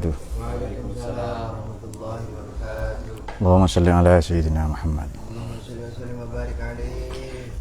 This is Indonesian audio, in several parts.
wabarakatuh. Waalaikumsalam warahmatullahi wabarakatuh. Allahumma salli ala sayyidina Muhammad. Allahumma salli wa sallim wa barik alaihi.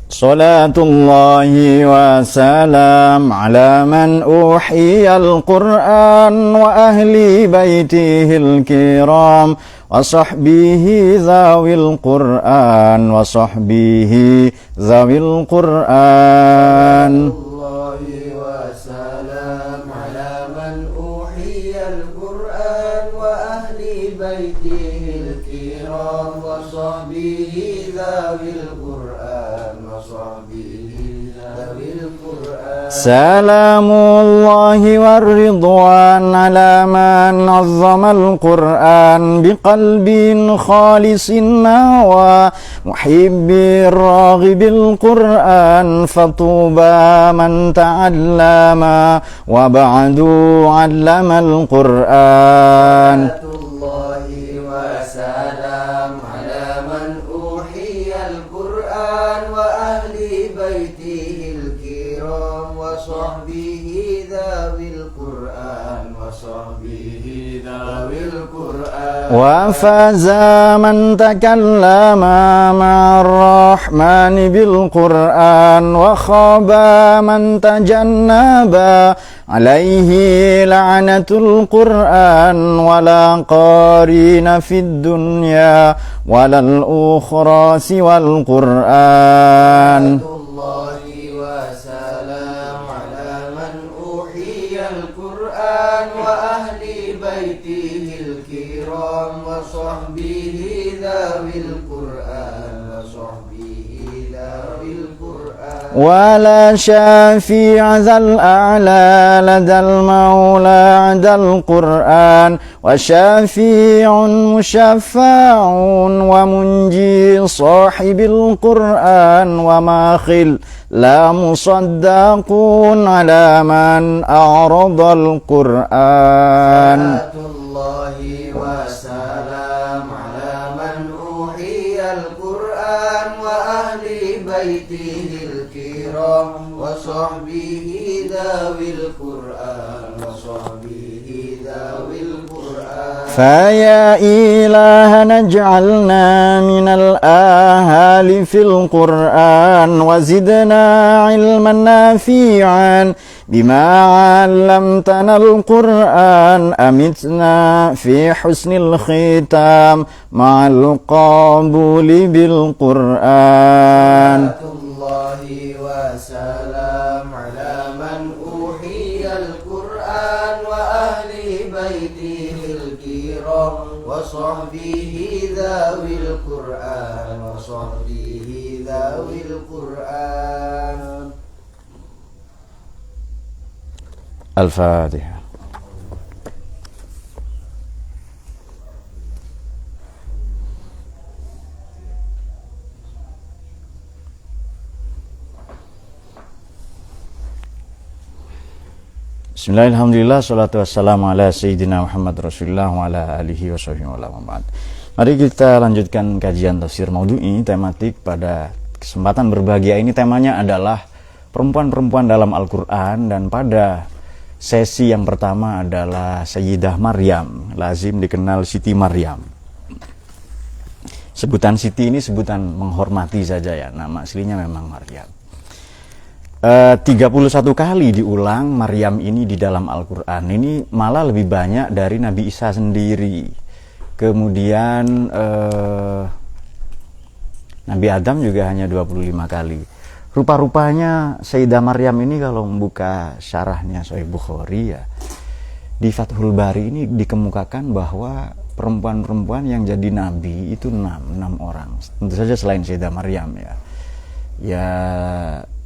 Salatullahi wa salam ala man uhiyal Qur'an wa ahli baitihil kiram wa sahbihi zawil Qur'an wa sahbihi zawil Qur'an. Allahi wa salam ala man uhiyal Qur'an wa ahli baitihil kiram wa sahbihi zawil Qur'an wa sahbihi zawil Qur'an. Salamullahi warridwan ala man azzamal Qur'an biqalbin khalisin nawa muhibbir raghibil Qur'an fatuba man ta'allama wa ba'du 'allamal Qur'an. Salatullahi wa salam ala man uhiyal Qur'an wa ahli baitihil kiram wa sahbihi dhawil Qur'an wa sahbihi dhawil Qur'an. Wa faza man takallama ma'ar rahmani bil Qur'an wa khaba man tajannaba alaihi la'natul Qur'an wa la qarina fid dunya walal ukhra siwal Qur'an. Salatullahi wa salam ala man uhiyal Qur'an wa ahli baitihil kiram wa sahbihi dhawil Qur'an wa sahbihi dhawil Qur'an. ولا شافي ذا الأعلى لدى المولى عدا القرآن وشافيع مشفع ومنجي صاحب القرآن وماخل لا مصدقون على من أعرض القرآن. Salatullahi wa salam ala man uhiyal Qur'an wa ahli baitihil kiram wa sahbihi dhawil Qur'an wa sahbihi dhawil Qur'an. فيا إلهنا اجعلنا من الآهال في القرآن وزدنا علما نافعا بما علمتنا القرآن أمتنا في حسن الختام مع القبول بالقرآن. Salatullahi wa salam ala man uhiyal Qur'an wa ahli baitihil kiram wa sahbihi dhawil Qur'an wa sahbihi dhawil Qur'an. Al-Fatihah. Bismillahirrahmanirrahim. Salatu wassalamu ala sayyidina Muhammad Rasulullah wa ala alihi wa sahbihi wa ala. Mari kita lanjutkan kajian tafsir maudhu'i tematik pada kesempatan berbahagia ini. Temanya adalah perempuan-perempuan dalam Al-Quran, dan pada sesi yang pertama adalah Sayyidah Maryam, lazim dikenal Siti Maryam. Sebutan Siti ini sebutan menghormati saja ya, nama aslinya memang Maryam. 31 kali diulang Maryam ini di dalam Al-Quran. Ini malah lebih banyak dari Nabi Isa sendiri. Kemudian Nabi Adam juga hanya 25 kali. Rupa-rupanya Sayyidah Maryam ini kalau membuka syarahnya Sahih Bukhari ya, di Fathul Bari ini dikemukakan bahwa perempuan-perempuan yang jadi nabi itu 6 orang. Tentu saja selain Sayyidah Maryam ya. Ya,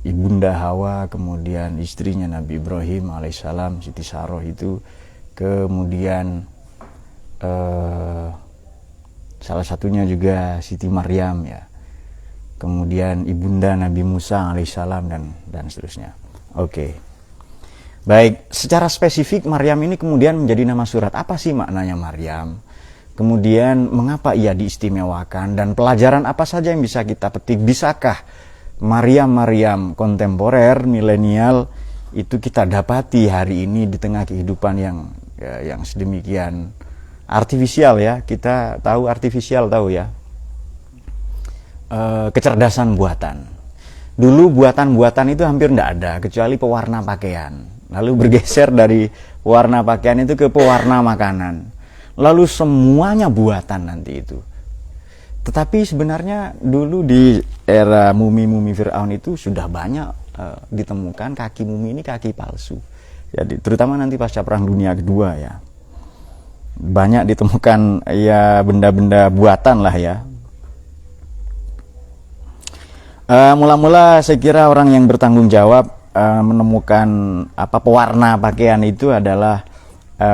Ibunda Hawa, kemudian istrinya Nabi Ibrahim alaihissalam, Siti Saroh itu, kemudian salah satunya juga Siti Maryam ya, kemudian ibunda Nabi Musa alaihissalam dan seterusnya. Oke. Baik, secara spesifik Maryam ini kemudian menjadi nama surat. Apa sih maknanya Maryam? Kemudian mengapa ia diistimewakan, dan pelajaran apa saja yang bisa kita petik? Bisakah Maryam kontemporer, milenial itu kita dapati hari ini di tengah kehidupan yang ya, yang sedemikian artifisial ya. Kita tahu artifisial, tahu ya, kecerdasan buatan. Dulu buatan-buatan itu hampir tidak ada kecuali pewarna pakaian, lalu bergeser dari pewarna pakaian itu ke pewarna makanan, lalu semuanya buatan nanti itu. Tetapi sebenarnya dulu di era mumi-mumi Fir'aun itu sudah banyak ditemukan kaki mumi ini kaki palsu. Jadi terutama nanti pasca Perang Dunia Kedua ya, banyak ditemukan ya benda-benda buatan lah ya. Mula-mula saya kira orang yang bertanggung jawab menemukan pewarna pakaian itu adalah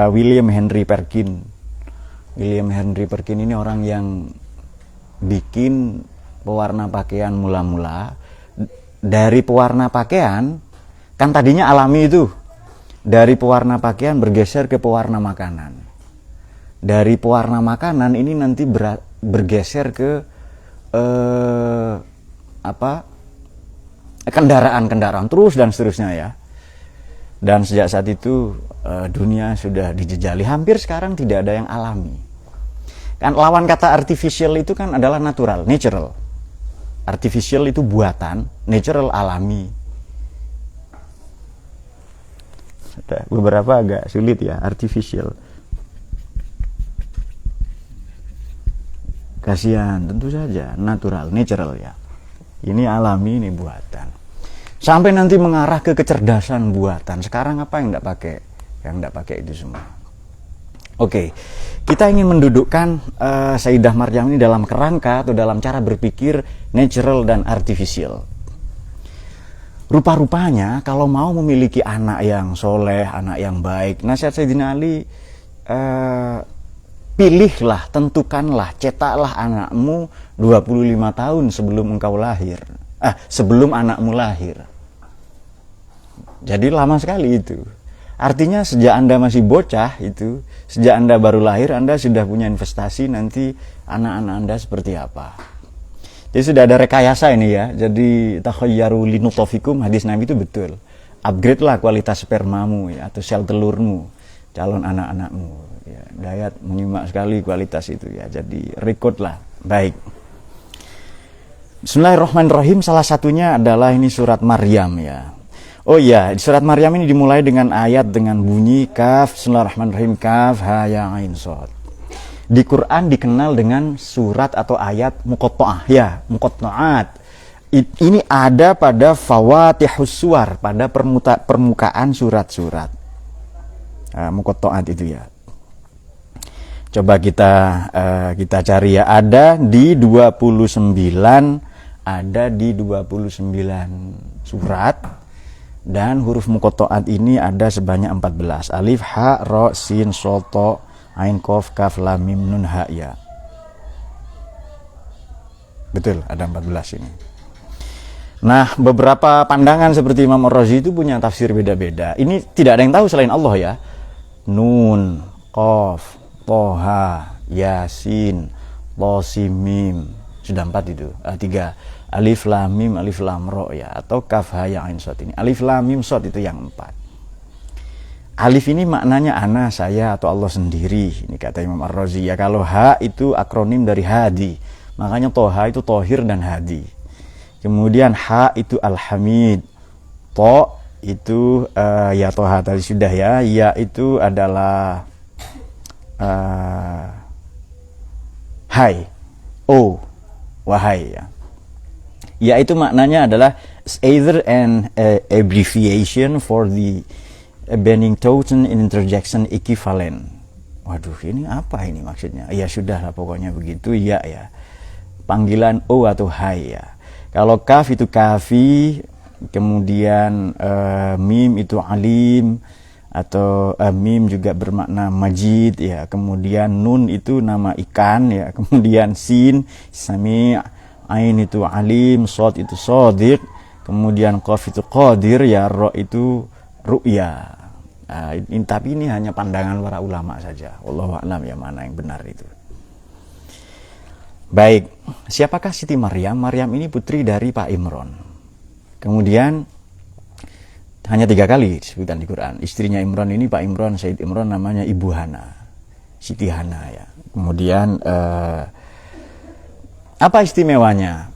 William Henry Perkin. William Henry Perkin ini orang yang bikin pewarna pakaian mula-mula. Dari pewarna pakaian, kan tadinya alami itu, dari pewarna pakaian bergeser ke pewarna makanan. Dari pewarna makanan ini nanti bergeser ke kendaraan-kendaraan terus dan seterusnya ya. Dan sejak saat itu dunia sudah dijejali, hampir sekarang tidak ada yang alami. Kan lawan kata artificial itu kan adalah natural, natural. Artificial itu buatan, natural alami. Ada beberapa agak sulit ya, artificial. Kasihan, tentu saja natural, natural ya. Ini alami, ini buatan. Sampai nanti mengarah ke kecerdasan buatan. Sekarang apa yang tidak pakai? Yang tidak pakai itu semua. Oke, kita ingin mendudukkan Sayyidah Maryam ini dalam kerangka atau dalam cara berpikir natural dan artificial. Rupa-rupanya kalau mau memiliki anak yang soleh, anak yang baik, nasihat Sayyidina Ali, pilihlah, tentukanlah, cetaklah anakmu 25 tahun sebelum engkau lahir. Sebelum anakmu lahir. Jadi lama sekali itu. Artinya sejak Anda masih bocah itu, sejak Anda baru lahir, Anda sudah punya investasi nanti anak-anak Anda seperti apa. Jadi sudah ada rekayasa ini ya. Jadi takhayyaru linutofikum, hadis Nabi itu betul. Upgrade lah kualitas spermamu ya, atau sel telurmu, calon anak-anakmu. Ya, Dayat menyimak sekali kualitas itu ya. Jadi record lah. Baik. Bismillahirrahmanirrahim. Salah satunya adalah ini surat Maryam ya. Oh iya, surat Maryam ini dimulai dengan ayat dengan bunyi kaf, bismillahirrahmanirrahim, kaf, ha, ya, ain, shad. Di Quran dikenal dengan surat atau ayat muqatta'ah ya, muqatta'at. Ini ada pada fawatihus suwar, pada permukaan surat-surat. Muqatta'at itu ya. Coba kita cari ya, ada di 29 surat. Dan huruf muqatta'at ini ada sebanyak 14. Alif, ha, ro, sin, shad, ta, ain, qaf, kaf, lam, mim, nun, ha, ya. Betul, ada 14 ini. Nah, beberapa pandangan seperti Imam Ar-Razi itu punya tafsir beda-beda. Ini tidak ada yang tahu selain Allah ya. Nun, qaf, toha, yasin, tosim, mim. Sudah 4 itu. 3. Alif lam mim, alif lam ro ya, atau kaf ha ya ain shad ini. Alif lam mim shad itu yang 4. Alif ini maknanya ana, saya, atau Allah sendiri. Ini kata Imam Ar-Razi ya. Kalau ha itu akronim dari hadi. Makanya toha itu tohir dan hadi. Kemudian ha itu al-hamid. To itu ya toha tadi sudah ya. Ya itu adalah hai. Oh, wahai ya. Ya itu maknanya adalah either an abbreviation for the Bennington interjection equivalent. Waduh, ini apa ini maksudnya? Ya sudah lah pokoknya begitu ya ya. Panggilan o atau hai ya. Kalau kaf itu kafi, kemudian mim itu alim, atau mim juga bermakna majid ya. Kemudian nun itu nama ikan ya. Kemudian sin sami', ain itu alim, shad itu shadiq, kemudian qaf itu qadir ya, ro itu ru'ya. Tapi ini hanya pandangan para ulama saja. Wallahu a'lam ya mana yang benar itu. Baik, siapakah Siti Maryam? Maryam ini putri dari Pak Imron. Kemudian hanya 3 kali disebutkan di Quran. Istrinya Imran ini, Pak Imran, Said Imran, namanya Ibu Hana, Siti Hana ya. Kemudian apa istimewanya?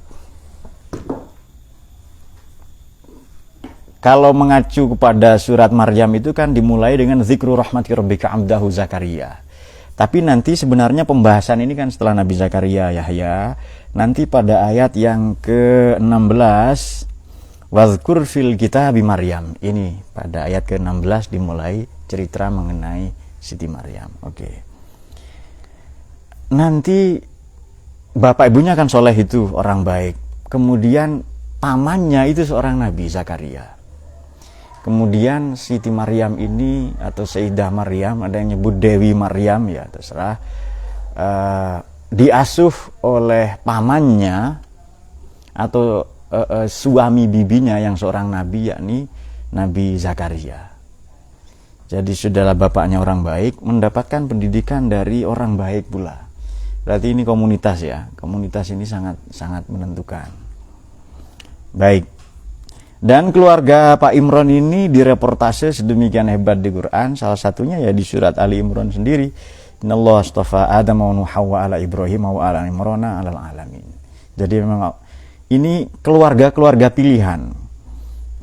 Kalau mengacu kepada surat Maryam itu kan dimulai dengan zikru rahmati rabbika abdahu Zakaria. Tapi nanti sebenarnya pembahasan ini kan setelah Nabi Zakaria Yahya, nanti pada ayat yang ke-16 wazkur fil kitabi Maryam. Ini pada ayat ke-16 dimulai cerita mengenai Siti Maryam. Oke. Nanti bapak ibunya kan soleh itu orang baik. Kemudian pamannya itu seorang Nabi Zakaria. Kemudian Siti Maryam ini atau Sayyidah Maryam, ada yang nyebut Dewi Maryam ya terserah, diasuh oleh pamannya atau suami bibinya yang seorang nabi, yakni Nabi Zakaria. Jadi sudahlah bapaknya orang baik, mendapatkan pendidikan dari orang baik pula. Berarti ini komunitas ya, komunitas ini sangat menentukan. Baik. Dan keluarga Pak Imran ini direportase sedemikian hebat di Quran, salah satunya ya di surat Ali Imran sendiri. Innallaha astafa Adam wa Nuh wa ala Ibrahim wa ala Imran alal alamin. Jadi memang ini keluarga-keluarga pilihan.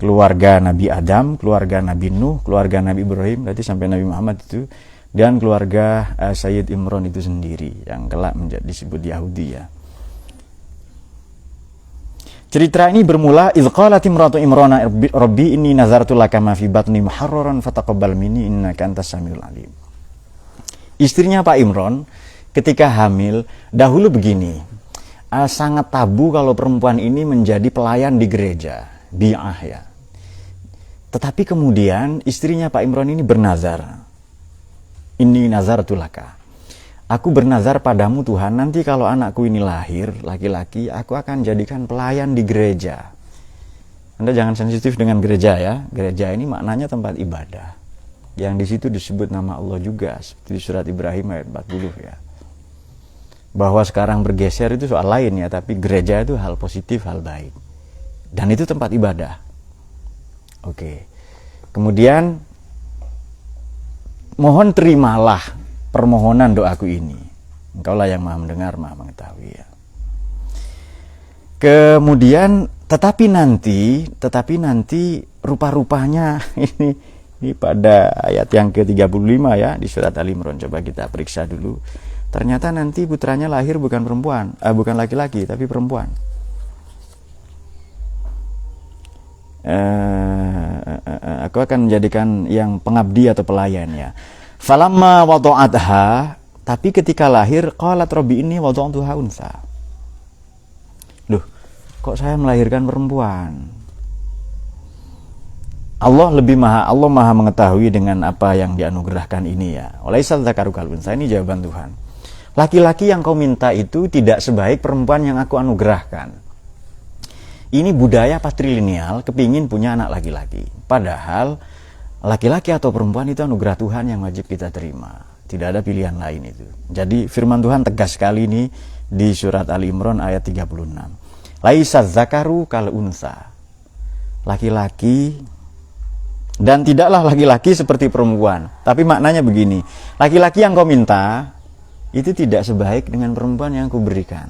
Keluarga Nabi Adam, keluarga Nabi Nuh, keluarga Nabi Ibrahim, berarti sampai Nabi Muhammad itu, dan keluarga Sayyid Imran itu sendiri yang kelak menjadi disebut Yahudi ya. Cerita ini bermula idz qalat imratu Imran rabbi inni nazartu laka ma fi batni muharraran fataqabbal minni innaka antas samiul alim. Istrinya Pak Imran ketika hamil dahulu begini, sangat tabu kalau perempuan ini menjadi pelayan di gereja, bi'ah ya. Tetapi kemudian istrinya Pak Imran ini bernazar, inni nazartu laka, aku bernazar padamu Tuhan, nanti kalau anakku ini lahir laki-laki, aku akan jadikan pelayan di gereja. Anda jangan sensitif dengan gereja ya. Gereja ini maknanya tempat ibadah. Yang di situ disebut nama Allah juga, seperti di surat Ibrahim ayat 40 ya. Bahwa sekarang bergeser itu soal lain ya, tapi gereja itu hal positif, hal baik. Dan itu tempat ibadah. Oke. Kemudian mohon terimalah permohonan doaku ini. Engkaulah yang maha mendengar, maha mengetahui ya. Kemudian tetapi nanti rupa-rupanya ini pada ayat yang ke-35 ya di surat Ali Imran, coba kita periksa dulu. Ternyata nanti putranya lahir bukan bukan laki-laki tapi perempuan. Aku akan menjadikan yang pengabdi atau pelayan ya. Falamma wada'atha, tapi ketika lahir qalat rabbi inni wada'tuha unsa. Loh, kok saya melahirkan perempuan? Allah maha mengetahui dengan apa yang dianugerahkan ini ya. Walaisal dzakaru kal unsa, ini jawaban Tuhan. Laki-laki yang kau minta itu tidak sebaik perempuan yang aku anugerahkan. Ini budaya patrilineal, kepingin punya anak laki-laki. Padahal laki-laki atau perempuan itu anugerah Tuhan yang wajib kita terima. Tidak ada pilihan lain itu. Jadi firman Tuhan tegas sekali ini di surat Ali Imran ayat 36. Laisa dzakaru kal unsa. Laki-laki dan tidaklah laki-laki seperti perempuan. Tapi maknanya begini, laki-laki yang kau minta itu tidak sebaik dengan perempuan yang kau berikan.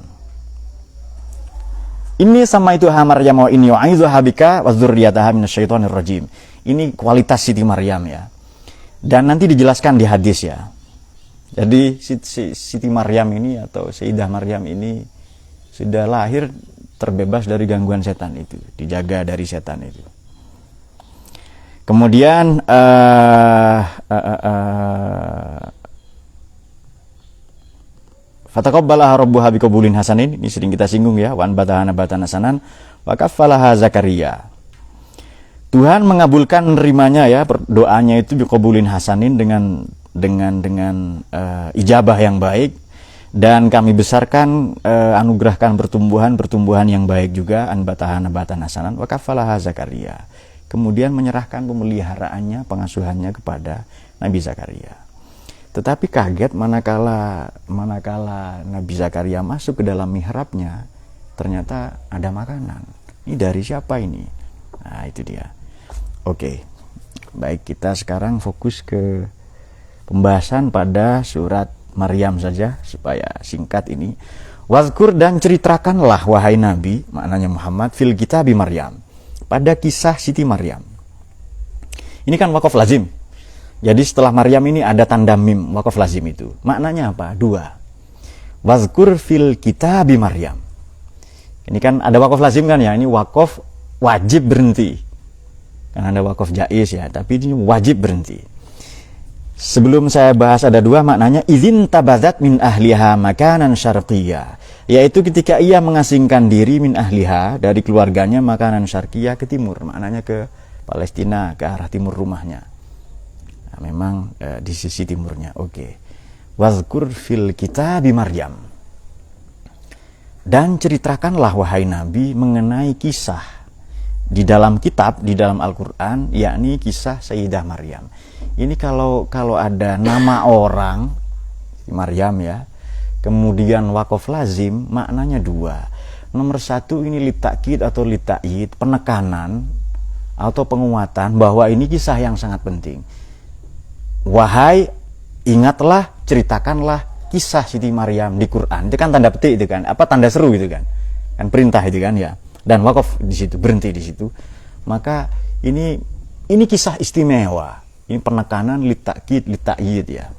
Ini sama itu Maryam wa inni u'idzuha bika wa dzurriyyataha minasyaitonir rajim. Ini kualitas Siti Maryam ya. Dan nanti dijelaskan di hadis ya. Jadi Siti Maryam ini atau Sayyidah Maryam ini sudah lahir terbebas dari gangguan setan itu, dijaga dari setan itu. Kemudian fataqabbalaha rabbuha biqabulin hasanin, ini sering kita singgung ya, wa anbataha nabatan hasanan wa kaffalaha Zakaria. Tuhan mengabulkan menerimanya ya, doanya itu biqabulin hasanin dengan ijabah yang baik, dan kami besarkan anugerahkan pertumbuhan yang baik juga, anbataha nabatan hasanan wa kaffalaha Zakaria. Kemudian menyerahkan pemeliharaannya, pengasuhannya kepada Nabi Zakaria. Tetapi kaget manakala Nabi Zakaria masuk ke dalam mihrabnya, ternyata ada makanan. Ini dari siapa ini? Nah, itu dia. Oke. Baik, kita sekarang fokus ke pembahasan pada surat Maryam saja supaya singkat ini. Wazkur dan ceritakanlah wahai Nabi, maknanya Muhammad, fil kitabi Maryam, pada kisah Siti Maryam. Ini kan waqaf lazim. Jadi setelah Maryam ini ada tanda mim, waqaf lazim itu. Maknanya apa? Dua. Wazkur fil kitabi Maryam. Ini kan ada waqaf lazim kan ya, ini waqaf wajib berhenti. Kan ada waqaf jaiz ya, tapi ini wajib berhenti. Sebelum saya bahas ada dua maknanya, izin tabazat min ahliha makanan syarqiyah, yaitu ketika ia mengasingkan diri min ahliha dari keluarganya makanan syarqiyah ke timur, maknanya ke Palestina, ke arah timur rumahnya. Nah, memang di sisi timurnya. Oke. Wazkur fil kitabi Maryam. Dan ceritakanlah wahai Nabi mengenai kisah di dalam kitab, di dalam Al-Qur'an, yakni kisah Sayyidah Maryam. Ini kalau ada nama orang Maryam ya, kemudian waqaf lazim, maknanya dua. Nomor satu ini litakid atau lita'id, penekanan atau penguatan bahwa ini kisah yang sangat penting. Wahai, ingatlah, ceritakanlah kisah Siti Maryam di Quran. Itu kan tanda petik itu kan, apa tanda seru itu kan perintah itu kan ya. Dan waqaf di situ, berhenti di situ. Maka ini kisah istimewa. Ini penekanan litakid, lita'yid ya.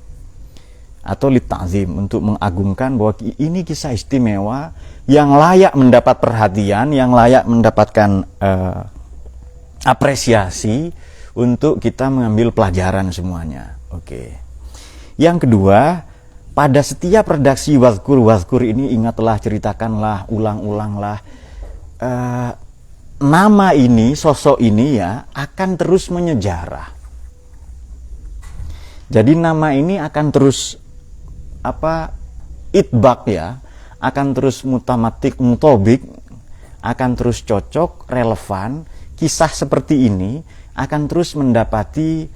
Atau litazim, untuk mengagungkan bahwa ini kisah istimewa yang layak mendapat perhatian, yang layak mendapatkan apresiasi untuk kita mengambil pelajaran semuanya. Oke. Yang kedua, pada setiap redaksi wazkur ini ingatlah, ceritakanlah, ulang-ulanglah. Nama ini, sosok ini ya akan terus menyejarah. Jadi nama ini akan terus itbak ya, akan terus mutamatik, mutobik, akan terus cocok, relevan. Kisah seperti ini akan terus mendapati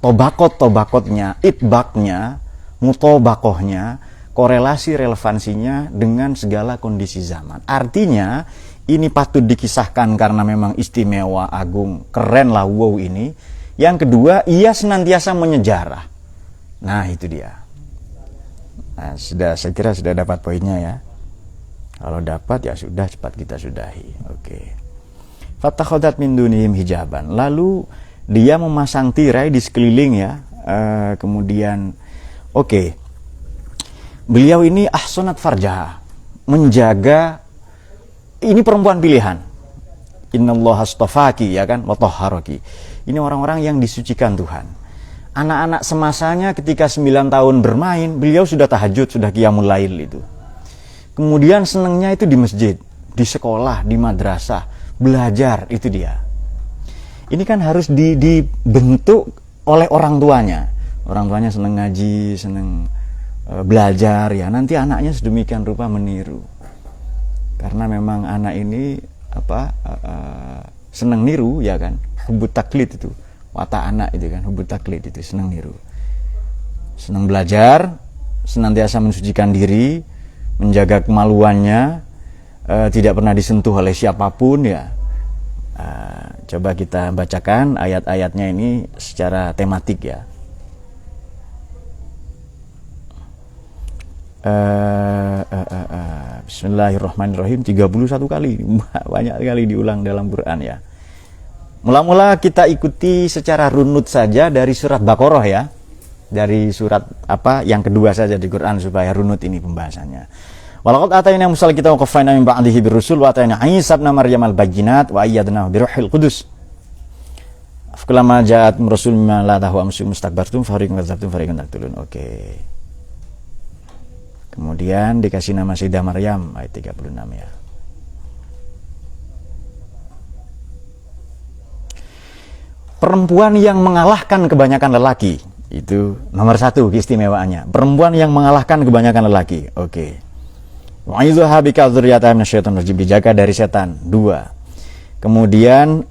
tobakotnya, itbaknya, mutobakohnya, korelasi relevansinya dengan segala kondisi zaman. Artinya ini patut dikisahkan karena memang istimewa, agung, keren lah, wow ini. Yang kedua, ia senantiasa menyejarah. Nah itu dia. Nah, saya kira sudah dapat poinnya ya. Kalau dapat ya sudah, cepat kita sudahi. Oke. Fatakhadat min dunihim hijaban. Lalu dia memasang tirai di sekeliling ya. Kemudian beliau ini ahsanat farjaha, menjaga, ini perempuan pilihan. Innallaha astafaki ya kan, wa tahharaki. Ini orang-orang yang disucikan Tuhan. Anak-anak semasanya ketika 9 tahun bermain, beliau sudah tahajud, sudah qiyamul lail itu. Kemudian senangnya itu di masjid, di sekolah, di madrasah, belajar, itu dia. Ini kan harus dibentuk oleh orang tuanya. Orang tuanya senang ngaji, senang belajar ya. Nanti anaknya sedemikian rupa meniru. Karena memang anak ini senang niru ya kan. Hubut taklid itu, watak anak itu kan, hubut taklid itu, senang niru, senang belajar, senantiasa mensucikan diri, menjaga kemaluannya, tidak pernah disentuh oleh siapapun ya. Coba kita bacakan ayat-ayatnya ini secara tematik ya. Bismillahirrahmanirrahim, 31 kali, banyak kali diulang dalam Quran ya. Mula-mula kita ikuti secara runut saja dari surat Baqarah ya. Dari surat yang kedua saja di Quran supaya runut ini pembahasannya. Walaqad atayna Musal kita wa qaffayna min ba'dihi birrusul wa atayna Isa ibn Maryam al-bayyinat wa ayyadnahu biruhil qudus. Afkulama ja'at rasul mimma la tahwa mustakbartum fariqun kadzabtum fariqun taqtulun. Oke. Kemudian dikasih nama Sayyidah Maryam ayat 36 ya. Perempuan yang mengalahkan kebanyakan lelaki, itu nomor satu keistimewaannya. Perempuan yang mengalahkan kebanyakan lelaki. Oke. Wa'idzuha bika dzurriyyataha minasyaitonir rajim, dijaga dari setan. 2. Kemudian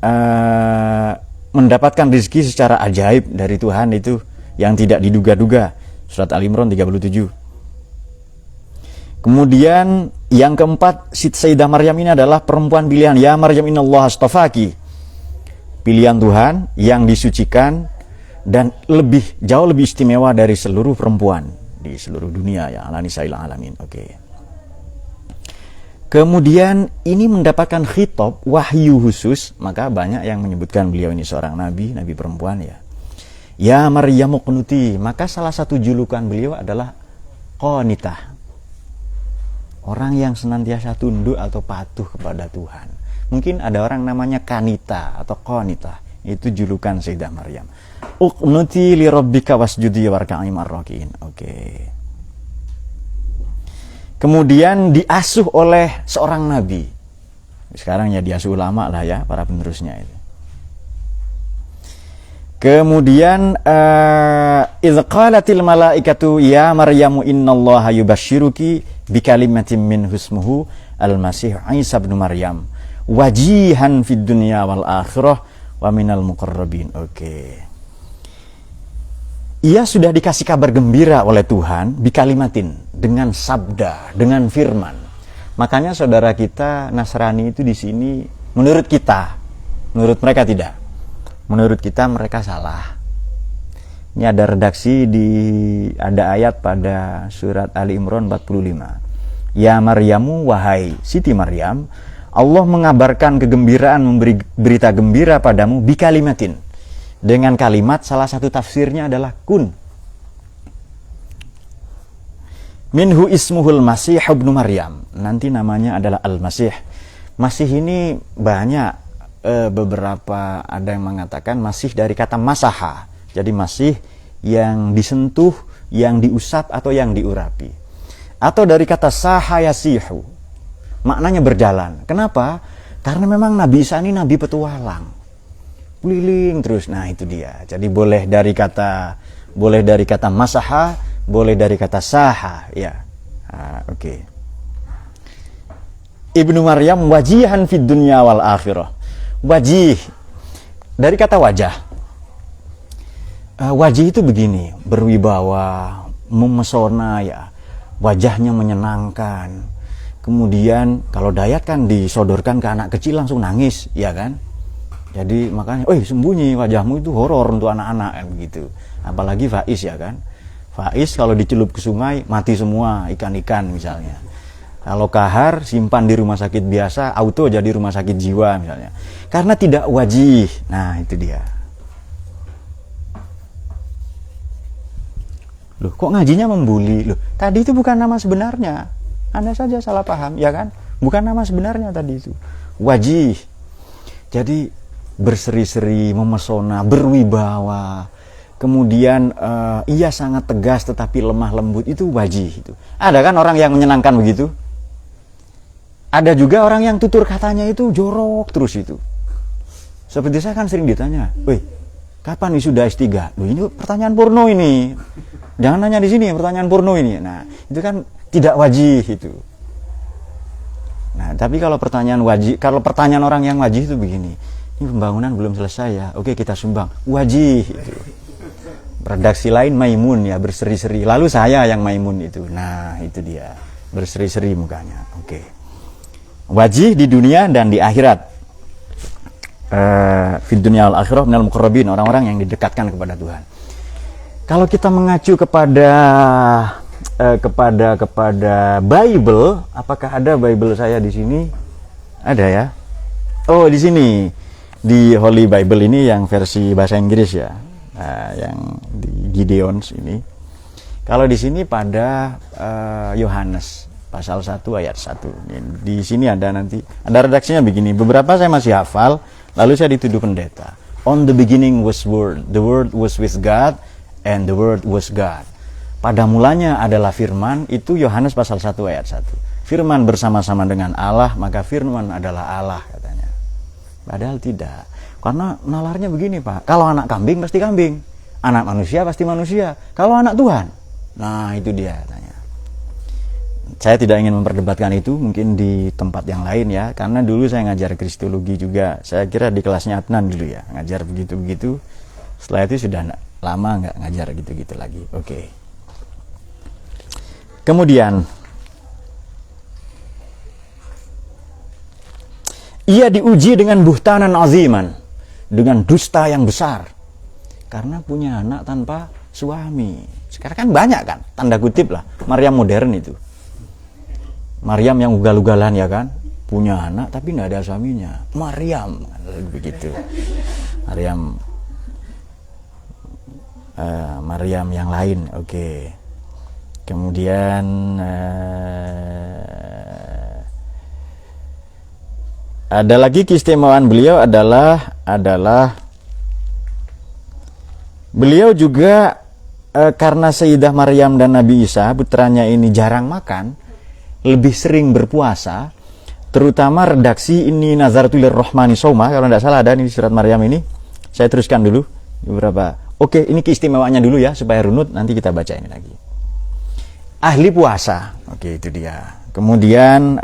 mendapatkan rezeki secara ajaib dari Tuhan itu yang tidak diduga-duga. Surat Al-Imran 37. Kemudian yang keempat, Sayyidah Maryam ini adalah perempuan pilihan. Ya Maryam innallaha astafaki. pilihan Tuhan yang disucikan dan jauh lebih istimewa dari seluruh perempuan di seluruh dunia ya, ala nisa'il alamin. Oke. Kemudian ini mendapatkan khitab wahyu khusus, maka banyak yang menyebutkan beliau ini seorang nabi perempuan ya. Ya Maryamu qunuti, maka salah satu julukan beliau adalah qanitah. Orang yang senantiasa tunduk atau patuh kepada Tuhan. Mungkin ada orang namanya kanita atau qanitah. Itu julukan Sayyidah Maryam. Uqnuti li rabbika wasjudi warka'i ma'ar-raki'in. Oke. Kemudian diasuh oleh seorang nabi. Sekarang ya diasuh ulama lah ya, para penerusnya itu. Kemudian idz qalatil malaikatu ya Maryamu innallaha yubashshiruki bikalimatin min husmuhu al-masih Isa bin Maryam wajihan fid dunya wal akhirah wa minal muqarrabin. Oke. Ia sudah dikasih kabar gembira oleh Tuhan bikalimatin, dengan sabda, dengan firman. Makanya saudara kita Nasrani itu di sini menurut kita, menurut mereka tidak. Menurut kita mereka salah. Ini ada redaksi ada ayat pada surat Ali Imran 45. Ya Maryamu, wahai Siti Maryam, Allah mengabarkan kegembiraan, memberi berita gembira padamu bikalimatin. Dengan kalimat, salah satu tafsirnya adalah kun. Minhu ismuhul Masih ibnu Maryam. Nanti namanya adalah Al-Masih. Masih ini banyak, beberapa ada yang mengatakan masih dari kata masaha. Jadi masih yang disentuh, yang diusap atau yang diurapi. Atau dari kata sahayasihu. Maknanya berjalan. Kenapa? Karena memang Nabi Isa ini nabi petualang. Keliling terus. Nah, itu dia. Jadi boleh dari kata masaha, boleh dari kata saha, ya. Oke. Ibnu Maryam wajihan fid dunya wal akhirah. Wajih dari kata wajah. Wajih itu begini, berwibawa, memesona ya. Wajahnya menyenangkan. Kemudian kalau dayat kan disodorkan ke anak kecil langsung nangis, ya kan? Jadi makanya, sembunyi wajahmu itu horor untuk anak-anak kan begitu. Apalagi Faiz ya kan. Faiz kalau dicelup ke sungai mati semua ikan-ikan misalnya. Kalau kahar simpan di rumah sakit biasa, auto jadi rumah sakit jiwa misalnya. Karena tidak wajih. Nah, itu dia. Loh, kok ngajinya membuli? Loh, tadi itu bukan nama sebenarnya. Anda saja salah paham, ya kan? Bukan nama sebenarnya tadi itu. Wajih. Jadi berseri-seri, memesona, berwibawa. Kemudian ia sangat tegas tetapi lemah lembut, itu wajih itu. Ada kan orang yang menyenangkan begitu? Ada juga orang yang tutur katanya itu jorok terus itu. Seperti saya kan sering ditanya, "Woi, kapan wisuda S3?" Loh, ini pertanyaan porno ini. Jangan nanya di sini, pertanyaan porno ini. Nah, itu kan tidak wajih itu. Nah, tapi kalau pertanyaan orang yang wajih itu begini. Ini pembangunan belum selesai ya. Oke, kita sumbang. Wajih itu. Redaksi lain Maimun ya, berseri-seri. Lalu saya yang Maimun itu. Nah, itu dia. Berseri-seri mukanya. Oke. Wajih di dunia dan di akhirat. Fid dunya wal akhirah minal muqarrabin, orang-orang yang didekatkan kepada Tuhan. Kalau kita mengacu kepada Bible, apakah ada Bible saya di sini? Ada ya. Oh, di sini. Di Holy Bible ini yang versi bahasa Inggris ya, yang di Gideons ini. Kalau di sini pada Yohanes pasal 1 ayat 1. Di sini ada redaksinya begini. Beberapa saya masih hafal, lalu saya dituduh pendeta. On the beginning was word, the word was with God, and the word was God. Pada mulanya adalah firman, itu Yohanes pasal 1 ayat 1. Firman bersama-sama dengan Allah, maka firman adalah Allah katanya. Padahal tidak. Karena nalarnya begini Pak, kalau anak kambing pasti kambing, anak manusia pasti manusia. Kalau anak Tuhan, nah itu dia tanya. Saya tidak ingin memperdebatkan itu, mungkin di tempat yang lain ya. Karena dulu saya ngajar kristologi juga. Saya kira di kelasnya Adnan dulu ya, ngajar begitu-begitu. Setelah itu sudah lama nggak ngajar gitu-gitu lagi. Oke. Kemudian ia diuji dengan buhtanan aziman, dengan dusta yang besar karena punya anak tanpa suami. Sekarang kan banyak kan, tanda kutip lah, Maryam modern itu. Maryam yang ugal-ugalan ya kan, punya anak tapi nggak ada suaminya. Maryam begitu. Maryam yang lain, oke. Kemudian ada lagi keistimewaan beliau adalah beliau juga karena Sayyidah Maryam dan Nabi Isa putranya ini jarang makan, lebih sering berpuasa, terutama redaksi ini Nazaratul Rahmani Soma, kalau tidak salah ada di surat Maryam ini. Saya teruskan dulu beberapa. Oke, ini keistimewaannya dulu ya supaya runut, nanti kita baca ini lagi. Ahli puasa, oke itu dia. Kemudian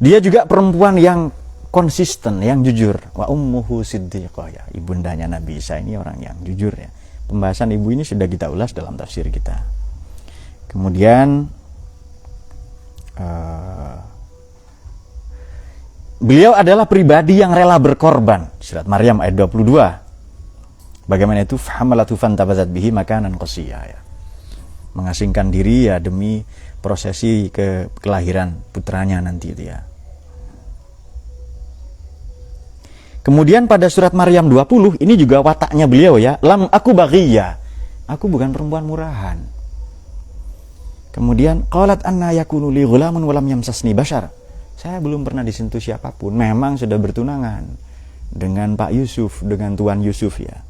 dia juga perempuan yang konsisten, yang jujur. Wa ummuhu siddiqah ya, ibundanya Nabi Isa ini orang yang jujur ya. Pembahasan ibu ini sudah kita ulas dalam tafsir kita. Kemudian beliau adalah pribadi yang rela berkorban. Surat Maryam ayat 22. Bagaimana itu? Fahamalatu fantabazat bihi makanan qasiyya ya. Mengasingkan diri ya demi prosesi kelahiran putranya nanti itu ya. Kemudian pada surat Maryam 20 ini juga wataknya beliau ya, lam aku baghiyya. Aku bukan perempuan murahan. Kemudian qalat anna yakunu li ghulamun wa lam yamsasni bashar. Saya belum pernah disentuh siapapun. Memang sudah bertunangan dengan Pak Yusuf, dengan Tuan Yusuf ya.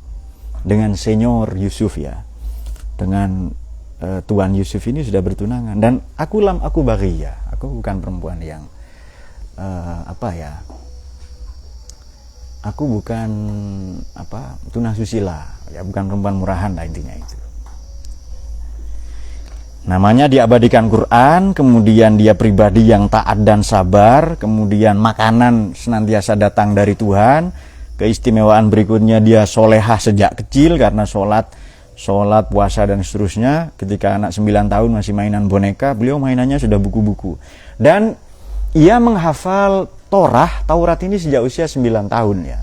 Dengan senior Yusuf ya. Dengan Tuan Yusuf ini sudah bertunangan, dan aku baghiyya. Aku bukan perempuan yang aku bukan tunasusila ya, bukan perempuan murahan lah intinya itu. Namanya diabadikan Quran, kemudian dia pribadi yang taat dan sabar, kemudian makanan senantiasa datang dari Tuhan. Keistimewaan berikutnya dia solehah sejak kecil karena sholat, puasa dan seterusnya. Ketika anak 9 tahun masih mainan boneka, beliau mainannya sudah buku-buku. Dan ia menghafal Taurat ini sejak usia 9 tahun ya.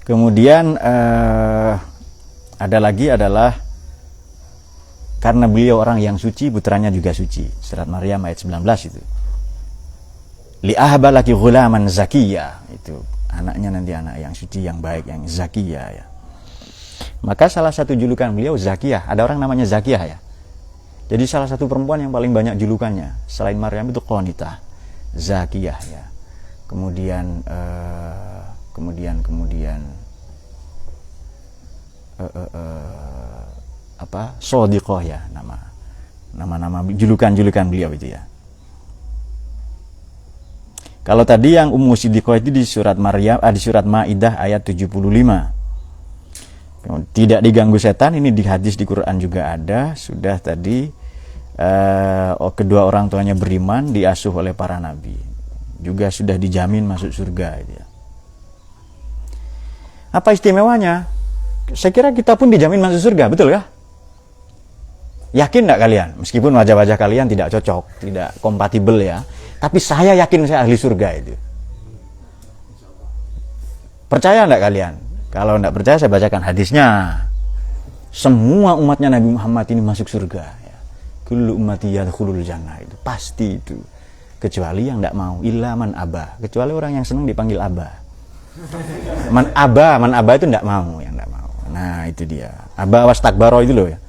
Kemudian ada lagi adalah karena beliau orang yang suci, putranya juga suci. Surat Maryam ayat 19 itu. Li ahba laki ghulaman zakiyya, itu anaknya nanti anak yang suci, yang baik, yang zakiyah ya. Maka salah satu julukan beliau Zakiyah. Ada orang namanya Zakiyah ya. Jadi salah satu perempuan yang paling banyak julukannya selain Maryam itu Qanitah, Zakiyah ya. Kemudian Shadiqah ya, nama julukan beliau itu ya. Kalau tadi yang Ummu Siddiqah itu di surat Maryam, di surat Maidah ayat 75. Tidak diganggu setan, ini di hadis di Quran juga ada. Sudah tadi kedua orang tuanya beriman, diasuh oleh para nabi, juga sudah dijamin masuk surga itu ya. Apa istimewanya? Saya kira kita pun dijamin masuk surga, betul ya? Yakin enggak kalian? Meskipun wajah-wajah kalian tidak cocok, tidak kompatibel ya, tapi saya yakin saya ahli surga itu. Percaya enggak kalian? Kalau enggak percaya saya bacakan hadisnya. Semua umatnya Nabi Muhammad ini masuk surga ya. Kullu ummati yadkhulul jannah, itu pasti itu. Kecuali yang enggak mau, illa man aba. Kecuali orang yang senang dipanggil aba. Man aba itu enggak mau, yang enggak mau. Nah, itu dia. Aba wastakbaro itu loh ya.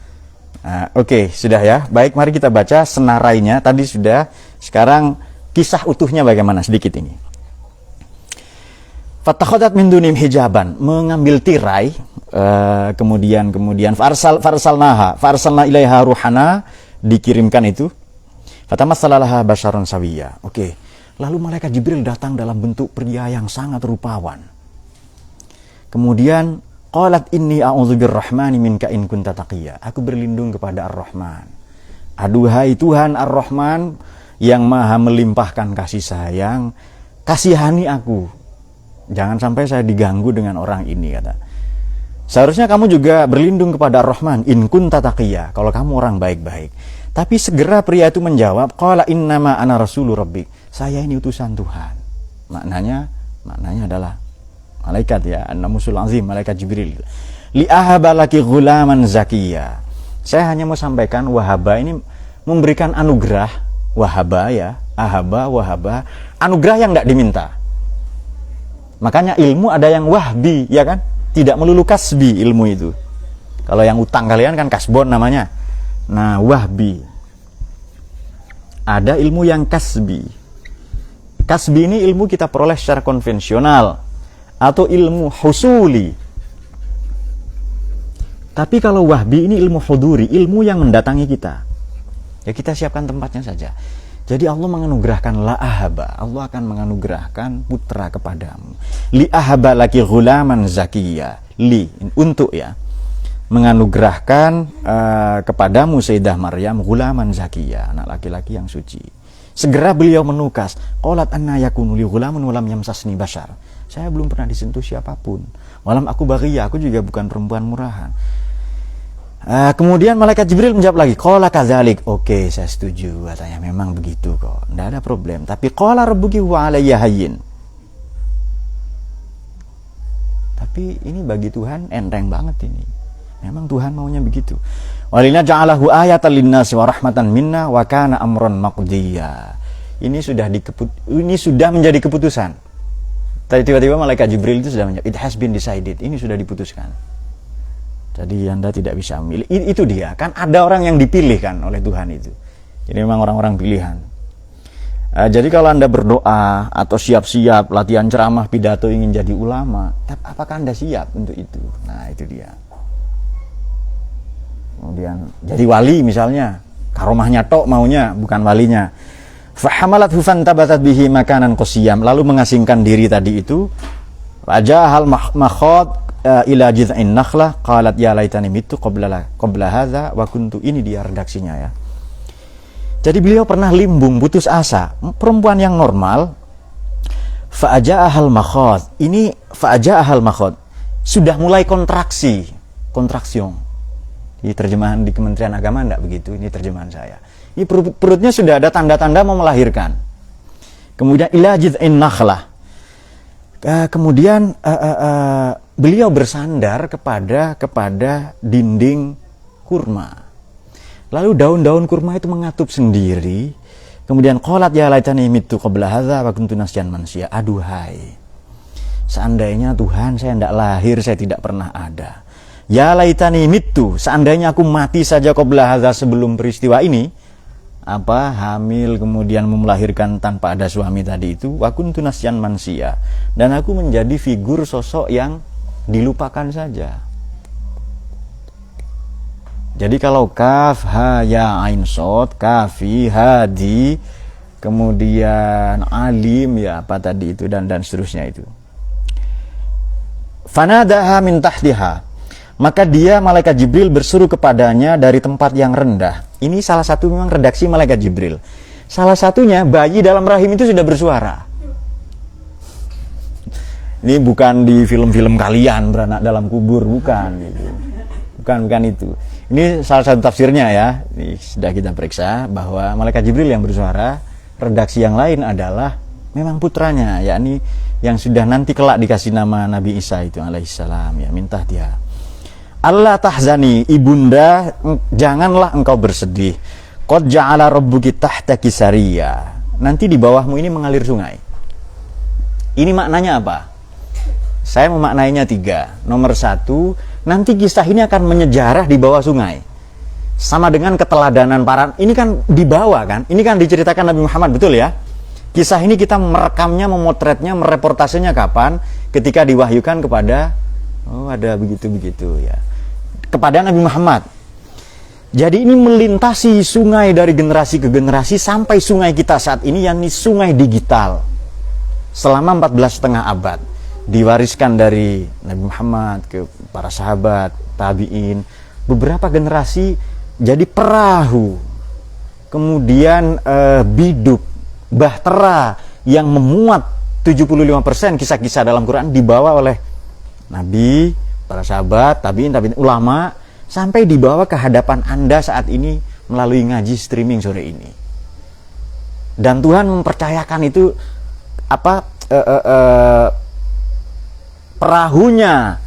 Nah, oke, sudah ya. Baik, mari kita baca senarainya. Tadi sudah. Sekarang kisah utuhnya bagaimana sedikit ini. Fatakhadat min dunim hijaban, mengambil tirai, kemudian farsalna ilaiha ruhana, dikirimkan itu. Fatamassalaha basyaron sawiyya. Oke. Lalu malaikat Jibril datang dalam bentuk pria yang sangat rupawan. Kemudian qalat inni a'udzu birrahmani minka in kunta taqiyya. Aku berlindung kepada Ar-Rahman. Aduhai Tuhan Ar-Rahman yang Maha melimpahkan kasih sayang, kasihani aku. Jangan sampai saya diganggu dengan orang ini, kata. Seharusnya kamu juga berlindung kepada Ar-Rahman in kunta taqiyya, kalau kamu orang baik-baik. Tapi segera pria itu menjawab, qala innama ana rasulu rabbik. Saya ini utusan Tuhan. maknanya adalah malaikat ya, an-namusul azim, malaikat Jibril. Li ahaba laki ghulaman zakiya. Saya hanya mau sampaikan wahaba ini memberikan anugerah, wahaba ya, wahaba, anugerah yang tidak diminta. Makanya ilmu ada yang wahbi, ya kan? Tidak melulu kasbi ilmu itu. Kalau yang utang kalian kan kasbon namanya. Nah, wahbi. Ada ilmu yang kasbi. Kasbi ini ilmu kita peroleh secara konvensional atau ilmu husuli. Tapi kalau wahbi ini ilmu huduri, ilmu yang mendatangi kita. Ya kita siapkan tempatnya saja. Jadi Allah menganugerahkan la ahaba, Allah akan menganugerahkan putra kepadamu. Li ahaba laki ghulaman zakiya, untuk ya menganugerahkan kepadamu Sayyidah Maryam ghulaman zakiya, anak laki-laki yang suci. Segera beliau menukas, qalat anna yakunu li ghulamun wa lam yamsasni bashar. Saya belum pernah disentuh siapapun. Walam aku baghiyah, aku juga bukan perempuan murahan. Kemudian malaikat Jibril menjawab lagi, qala kadzalik. Oke, saya setuju, katanya memang begitu kok, tidak ada problem. Tapi qala rabbuki wa alayya hayyin. Tapi ini bagi Tuhan enteng banget ini. Memang Tuhan maunya begitu. Walina ja'alahu ayatan linnasi wa rahmatan minna wa kana amran maqdiya. Ini sudah menjadi keputusan. Tadi tiba-tiba malaikat Jibril itu sudah menjawab, it has been decided. Ini sudah diputuskan. Jadi Anda tidak bisa memilih. Itu dia, kan ada orang yang dipilih kan oleh Tuhan itu. Jadi memang orang-orang pilihan. Jadi kalau Anda berdoa atau siap-siap latihan ceramah, pidato, ingin jadi ulama, apakah Anda siap untuk itu? Nah, itu dia. Kemudian jadi wali misalnya, karomahnya tok maunya, bukan walinya. Fahamalathu fantabatat bihi makanan qasiyam, lalu mengasingkan diri tadi itu. Wajahal makhad ila jiz'in nakhlah qalat ya laitani mitu qabla hadza wa kuntu. Ini dia redaksinya ya. Jadi beliau pernah limbung, putus asa, perempuan yang normal. Fa'aja'ahal makhad. Ini fa'aja'ahal makhad sudah mulai kontraksi. Ini terjemahan di Kementerian Agama enggak begitu, ini terjemahan saya. Ini perutnya sudah ada tanda-tanda mau melahirkan. Kemudian ila jiz'in nakhlah. Kemudian beliau bersandar kepada dinding kurma. Lalu daun-daun kurma itu mengatup sendiri. Kemudian qalat ya laitani mitu qabla hadza wa kuntu nasyan mansiyya. Aduhai, seandainya Tuhan saya tidak lahir, saya tidak pernah ada. Ya laitani mitu, seandainya aku mati saja qabla hadza, sebelum peristiwa ini, hamil kemudian melahirkan tanpa ada suami tadi itu, wa kuntu nasyan mansiyya, dan aku menjadi figur sosok yang dilupakan saja. Jadi kalau kaf ha ya ain shad, kafi hadi, kemudian alim ya apa tadi itu dan seterusnya itu. Fanadaha min tahtiha, maka dia malaikat Jibril berseru kepadanya dari tempat yang rendah. Ini salah satu memang redaksi malaikat Jibril. Salah satunya bayi dalam rahim itu sudah bersuara. Ini bukan di film-film kalian beranak dalam kubur, bukan gitu. Bukan itu. Ini salah satu tafsirnya ya. Ini sudah kita periksa bahwa malaikat Jibril yang bersuara. Redaksi yang lain adalah memang putranya, yakni yang sudah nanti kelak dikasih nama Nabi Isa itu alaihissalam ya, minta dia. Allah tahzani, ibunda, janganlah engkau bersedih. Qad ja'ala rabbuki tahtaki sariya. Nanti di bawahmu ini mengalir sungai. Ini maknanya apa? Saya memaknainya 3. Nomor 1, nanti kisah ini akan menyejarah di bawah sungai. Sama dengan keteladanan para, ini kan di bawah kan? Ini kan diceritakan Nabi Muhammad, betul ya? Kisah ini kita merekamnya, memotretnya, mereportasenya kapan? Ketika diwahyukan kepada, ada begitu-begitu ya, kepada Nabi Muhammad. Jadi ini melintasi sungai dari generasi ke generasi sampai sungai kita saat ini, yakni sungai digital. Selama 14,5 abad diwariskan dari Nabi Muhammad ke para sahabat, tabi'in, beberapa generasi jadi perahu, kemudian biduk, bahtera yang memuat 75% kisah-kisah dalam Quran dibawa oleh Nabi, para sahabat, tabi'in, ulama, sampai dibawa ke hadapan Anda saat ini melalui ngaji streaming sore ini. Dan Tuhan mempercayakan itu perahunya,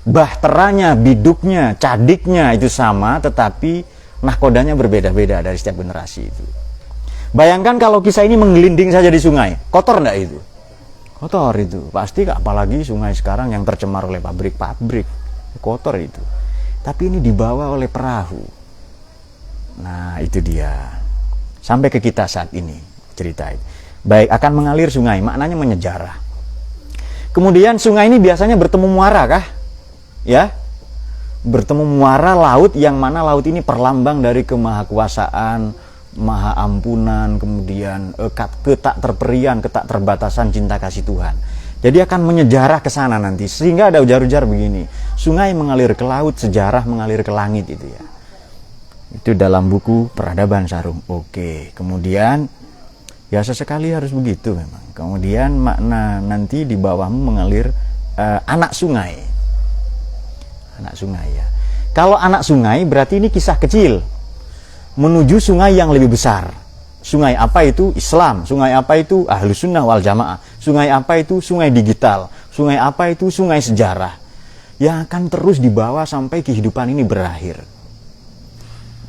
bahteranya, biduknya, cadiknya itu sama, tetapi nahkodanya berbeda-beda dari setiap generasi itu. Bayangkan kalau kisah ini menggelinding saja di sungai, kotor enggak itu? Kotor itu, pasti, apalagi sungai sekarang yang tercemar oleh pabrik-pabrik, kotor itu. Tapi ini dibawa oleh perahu. Nah, itu dia. Sampai ke kita saat ini cerita itu. Baik, akan mengalir sungai, maknanya menyejarah. Kemudian sungai ini biasanya bertemu muara kah? Ya, bertemu muara laut, yang mana laut ini perlambang dari kemahakuasaan, maha ampunan, kemudian ketak terperian, ketak terbatasan cinta kasih Tuhan. Jadi akan menyejarah ke sana nanti, sehingga ada ujar-ujar begini, sungai mengalir ke laut, sejarah mengalir ke langit itu ya. Itu dalam buku Peradaban Sarung. Oke, kemudian ya sesekali harus begitu memang. Kemudian makna nanti di bawahmu mengalir anak sungai. Anak sungai ya. Kalau anak sungai berarti ini kisah kecil menuju sungai yang lebih besar. Sungai apa itu? Islam. Sungai apa itu? Ahlus Sunnah wal Jamaah. Sungai apa itu? Sungai digital. Sungai apa itu? Sungai sejarah. Yang akan terus dibawa sampai kehidupan ini berakhir.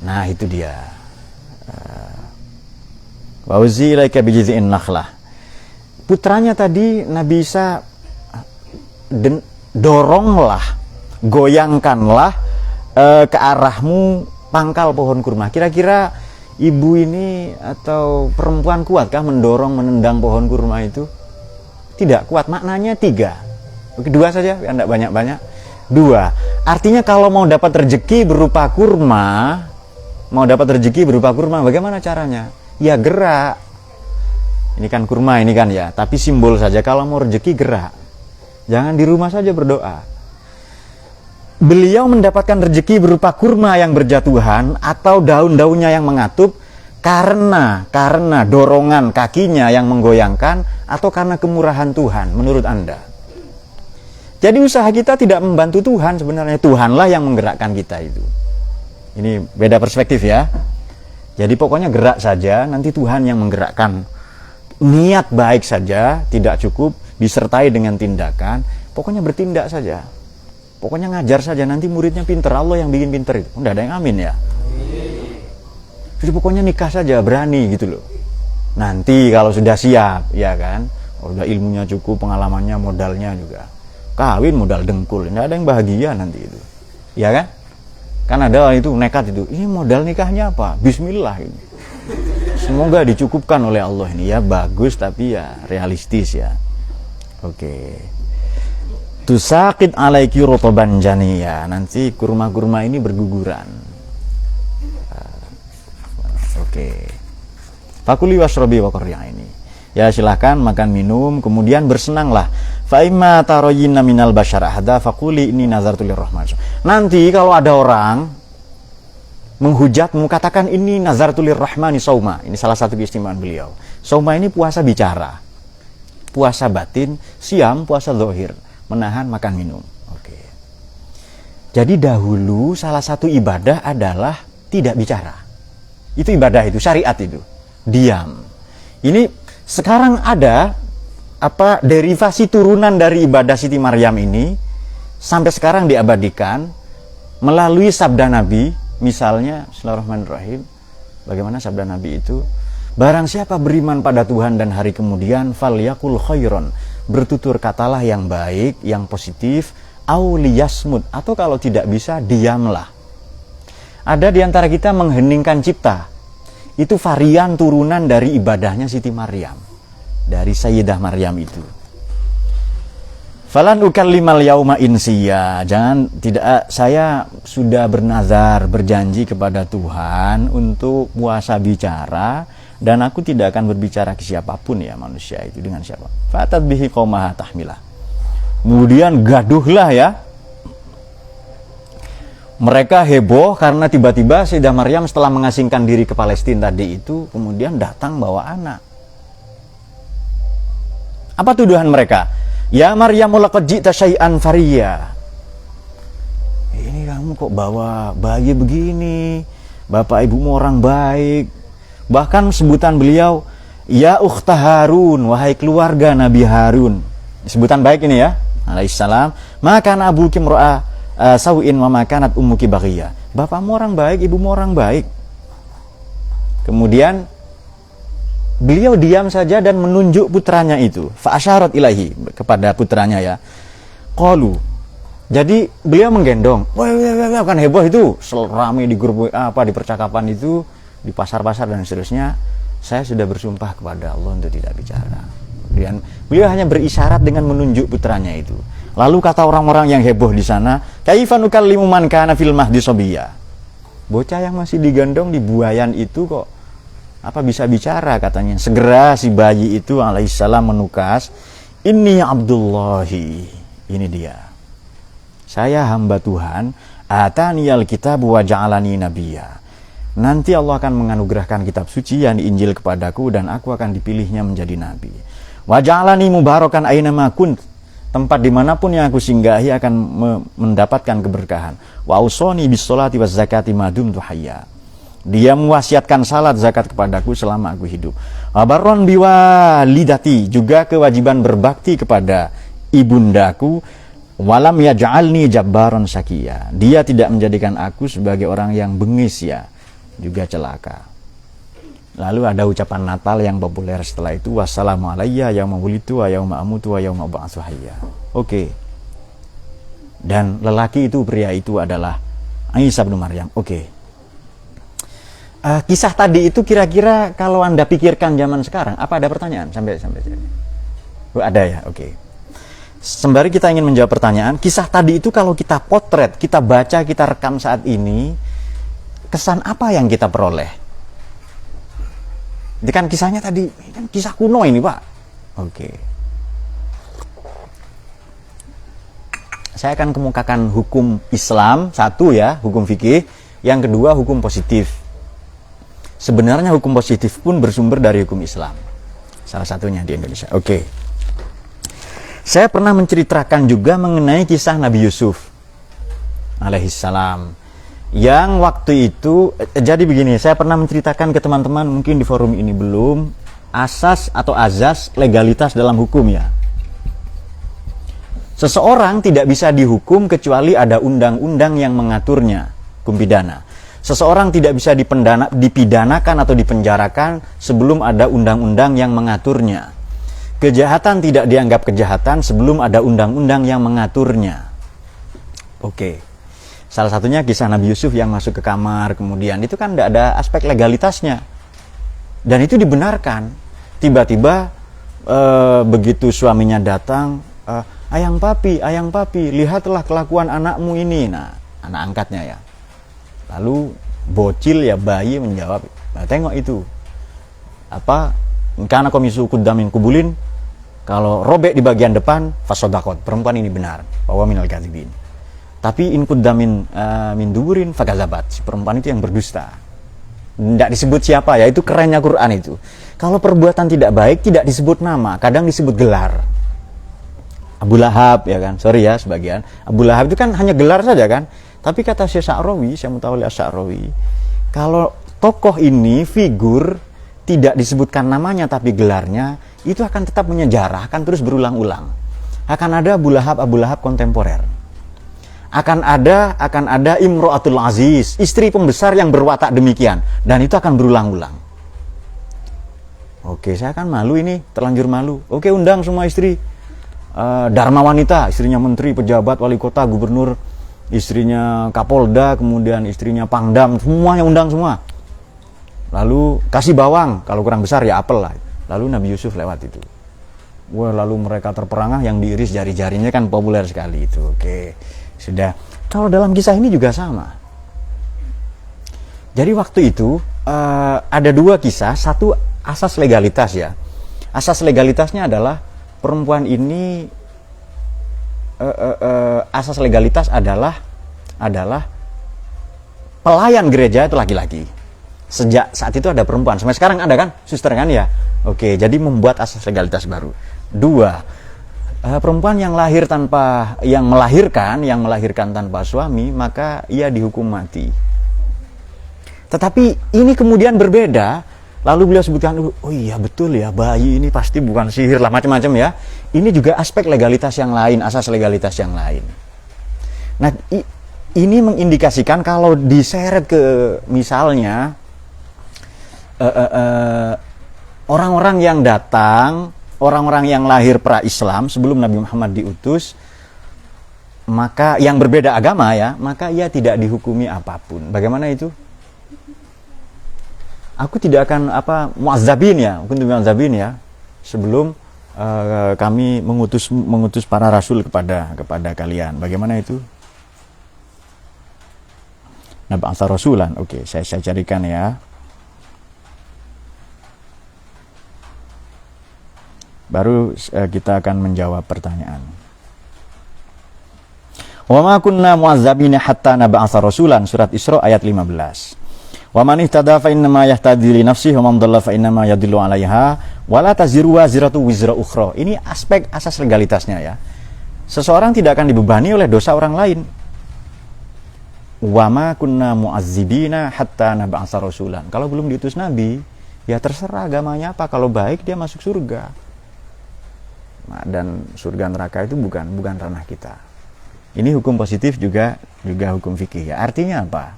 Nah, itu dia. Wauzi ilaika bijiz'in nakhlah. Putranya tadi Nabi Isa doronglah, goyangkanlah ke arahmu pangkal pohon kurma. Kira-kira ibu ini atau perempuan kuatkah mendorong, menendang pohon kurma itu? Tidak kuat, maknanya 3. Oke, 2 saja, tidak banyak-banyak. 2. Artinya kalau mau dapat rezeki berupa kurma, bagaimana caranya? Ya gerak. Ini kan kurma ini kan ya, tapi simbol saja. Kalau mau rezeki gerak. Jangan di rumah saja berdoa. Beliau mendapatkan rezeki berupa kurma yang berjatuhan atau daun-daunnya yang mengatup karena dorongan kakinya yang menggoyangkan atau karena kemurahan Tuhan menurut Anda. Jadi usaha kita tidak membantu Tuhan, sebenarnya Tuhanlah yang menggerakkan kita itu. Ini beda perspektif ya. Jadi pokoknya gerak saja, nanti Tuhan yang menggerakkan. Niat baik saja tidak cukup, disertai dengan tindakan. Pokoknya bertindak saja. Pokoknya ngajar saja, nanti muridnya pinter. Allah yang bikin pinter itu. Tidak ada yang amin ya. Jadi pokoknya nikah saja, berani gitu loh. Nanti kalau sudah siap, ya kan. Udah ilmunya cukup, pengalamannya, modalnya juga. Kawin modal dengkul, tidak ada yang bahagia nanti itu. Ya kan? Kan ada itu nekat itu, ini modal nikahnya apa? Bismillah ini. Semoga dicukupkan oleh Allah ini ya, bagus tapi ya realistis ya. Oke. Tusaqit alaiki rotoban janiya, nanti kurma-kurma ini berguguran. Oke. Fakuli wasrobi wakorya ini. Ya silahkan makan minum, kemudian bersenanglah. Fa'imma taroyinna minal bashar ahada faquli ini nazartu lirrahman. Nanti kalau ada orang menghujatmu, katakan ini nazartu lirrahmani sauma. Ini salah satu keistimewaan beliau. Sauma ini puasa bicara, puasa batin, siam puasa zahir, menahan makan minum. Oke. Jadi dahulu salah satu ibadah adalah tidak bicara. Itu ibadah itu, syariat itu. Diam. Ini sekarang ada derivasi turunan dari ibadah Siti Maryam ini sampai sekarang diabadikan melalui sabda Nabi, misalnya Bismillahirrahmanirrahim. Bagaimana sabda Nabi itu? Barang siapa beriman pada Tuhan dan hari kemudian, falyakul khairon, bertutur katalah yang baik, yang positif, au liyasmut, atau kalau tidak bisa diamlah. Ada di antara kita mengheningkan cipta. Itu varian turunan dari ibadahnya Siti Maryam, dari Sayyidah Maryam itu. Falan ukallimal yauma insiya. Saya sudah bernazar, berjanji kepada Tuhan untuk puasa bicara, dan aku tidak akan berbicara ke siapapun ya manusia itu. Dengan siapa? Fatat bihi qaumaha tahmilah. Kemudian gaduhlah ya. Mereka heboh karena tiba-tiba Sayyidah Maryam setelah mengasingkan diri ke Palestina tadi itu, kemudian datang bawa anak. Apa tuduhan mereka? Ya Maryamu laqad ji'ta syai'an fariya. Ini kamu kok bawa bayi begini? Bapak ibumu orang baik. Bahkan sebutan beliau, Ya ukhta Harun, wahai keluarga Nabi Harun. Sebutan baik ini ya, alaihissalam. Maka abuki mra'a sawin wa makanat ummuki baghiyah. Bapakmu orang baik, ibumu orang baik. Kemudian beliau diam saja dan menunjuk putranya itu. Fa asyarat ilahi, kepada putranya ya. Qalu. Jadi beliau menggendong. Wah, kan heboh itu. Ramai di grup apa di percakapan itu, di pasar-pasar dan seterusnya. Saya sudah bersumpah kepada Allah untuk tidak bicara. Kemudian beliau hanya berisyarat dengan menunjuk putranya itu. Lalu kata orang-orang yang heboh di sana, kaifa nukallimu man kana fil mahdi sabiyya. Bocah yang masih digendong di buayan itu kok apa bisa bicara katanya. Segera si bayi itu alaihissalam menukas, "Inni Abdullahi." Ini dia. Saya hamba Tuhan, ataniyal kitab wa ja'alani nabiyya. Nanti Allah akan menganugerahkan kitab suci yang Injil kepadaku dan aku akan dipilihnya menjadi nabi. Wa ja'alani mubarakan aina ma kunt. Tempat dimanapun yang aku singgahi akan mendapatkan keberkahan. Wa ausani bis sholati waz zakati ma dumtu hayya. Dia mewasiatkan salat zakat kepadaku selama aku hidup. Wa barron biwalidati, juga kewajiban berbakti kepada ibundaku. Walam yaj'alni jabbaran syaqiya. Dia tidak menjadikan aku sebagai orang yang bengis ya, juga celaka. Lalu ada ucapan Natal yang populer setelah itu, wassalamu alayya yauma wulidtu wa yauma amutu wa yauma ub'atsu hayya. Oke. Dan lelaki itu, pria itu adalah Isa bin Maryam. Oke. Kisah tadi itu kira-kira kalau Anda pikirkan zaman sekarang, apa ada pertanyaan sampai sini? Oh, ada ya. Oke. Sembari kita ingin menjawab pertanyaan, kisah tadi itu kalau kita potret, kita baca, kita rekam saat ini, kesan apa yang kita peroleh? Ini kan kisahnya tadi, kan kisah kuno ini Pak. Oke. Saya akan kemukakan hukum Islam, satu ya, hukum fikih. Yang kedua, hukum positif. Sebenarnya hukum positif pun bersumber dari hukum Islam. Salah satunya di Indonesia. Oke. Saya pernah menceritakan juga mengenai kisah Nabi Yusuf alaihissalam. Yang waktu itu, jadi begini, saya pernah menceritakan ke teman-teman, mungkin di forum ini belum, asas atau azas legalitas dalam hukum ya. Seseorang tidak bisa dihukum kecuali ada undang-undang yang mengaturnya, hukum pidana. Seseorang tidak bisa dipidanakan atau dipenjarakan sebelum ada undang-undang yang mengaturnya. Kejahatan tidak dianggap kejahatan sebelum ada undang-undang yang mengaturnya. Oke. Salah satunya kisah Nabi Yusuf yang masuk ke kamar, kemudian itu kan tidak ada aspek legalitasnya. Dan itu dibenarkan. Tiba-tiba begitu suaminya datang, ayang papi, lihatlah kelakuan anakmu ini. Nah, anak angkatnya ya. Lalu bocil ya, bayi menjawab, nah, tengok itu. Apa? Karena komisu kudamin kubulin, kalau robek di bagian depan, fasodakot, perempuan ini benar. Bahwa minal kadzibin. Tapi in kudamin min duburin fakazabat, si perempuan itu yang berdusta. Tidak disebut siapa ya, itu kerennya Quran itu. Kalau perbuatan tidak baik tidak disebut nama, kadang disebut gelar. Abu Lahab ya kan, sorry ya sebagian. Abu Lahab itu kan hanya gelar saja kan. Tapi kata Syekh Sa'rawi, saya Mutawalli Asy-Sa'rawi, kalau tokoh ini figur tidak disebutkan namanya tapi gelarnya, itu akan tetap menyejarah, akan terus berulang-ulang. Akan ada Abu Lahab kontemporer. Akan ada Imro'atul Aziz, istri pembesar yang berwatak demikian, dan itu akan berulang-ulang. Oke, saya kan malu ini, terlanjur malu. Oke, undang semua istri. Dharma wanita, istrinya menteri, pejabat, wali kota, gubernur, istrinya kapolda, kemudian istrinya pangdam, semuanya undang semua. Lalu kasih bawang, kalau kurang besar ya apel lah. Lalu Nabi Yusuf lewat itu. Wah, lalu mereka terperangah, yang diiris jari-jarinya kan populer sekali itu. Oke. Sudah. Kalau dalam kisah ini juga sama. Jadi waktu itu ada dua kisah, satu asas legalitas ya. Asas legalitasnya adalah perempuan ini asas legalitas adalah pelayan gereja itu laki-laki. Sejak saat itu ada perempuan, sampai sekarang ada kan, suster kan ya. Oke, jadi membuat asas legalitas baru. Dua, perempuan yang melahirkan tanpa suami, maka ia dihukum mati. Tetapi ini kemudian berbeda Lalu beliau sebutkan, oh iya betul ya, bayi ini pasti bukan sihir lah, macam-macam ya. Ini juga aspek legalitas yang lain, asas legalitas yang lain. Nah, ini mengindikasikan kalau diseret ke misalnya orang-orang yang datang, orang-orang yang lahir pra-Islam sebelum Nabi Muhammad diutus, maka yang berbeda agama ya, maka ia tidak dihukumi apapun. Bagaimana itu? Aku tidak akan muazzabin ya sebelum kami mengutus para rasul kepada kalian. Bagaimana itu? Nab'atsa rasulan. Oke, saya carikan ya. Baru kita akan menjawab pertanyaan. Wa ma kunna mu'azzabina hatta nab'atsa rasulan, surat Isra ayat 15. Wa man ihtada fa innama yahtadi li nafsihi wa man dhalla fa innama yadhillu 'alaiha wa la taziru waziratu wizra ukhra. Ini aspek asas legalitasnya ya. Seseorang tidak akan dibebani oleh dosa orang lain. Wa ma kunna mu'azzibina hatta nab'atsa rasulan. Kalau belum diutus nabi, ya terserah agamanya apa. Kalau baik dia masuk surga. Nah, dan surga neraka itu bukan ranah kita. Ini hukum positif juga hukum fikih ya. Artinya apa?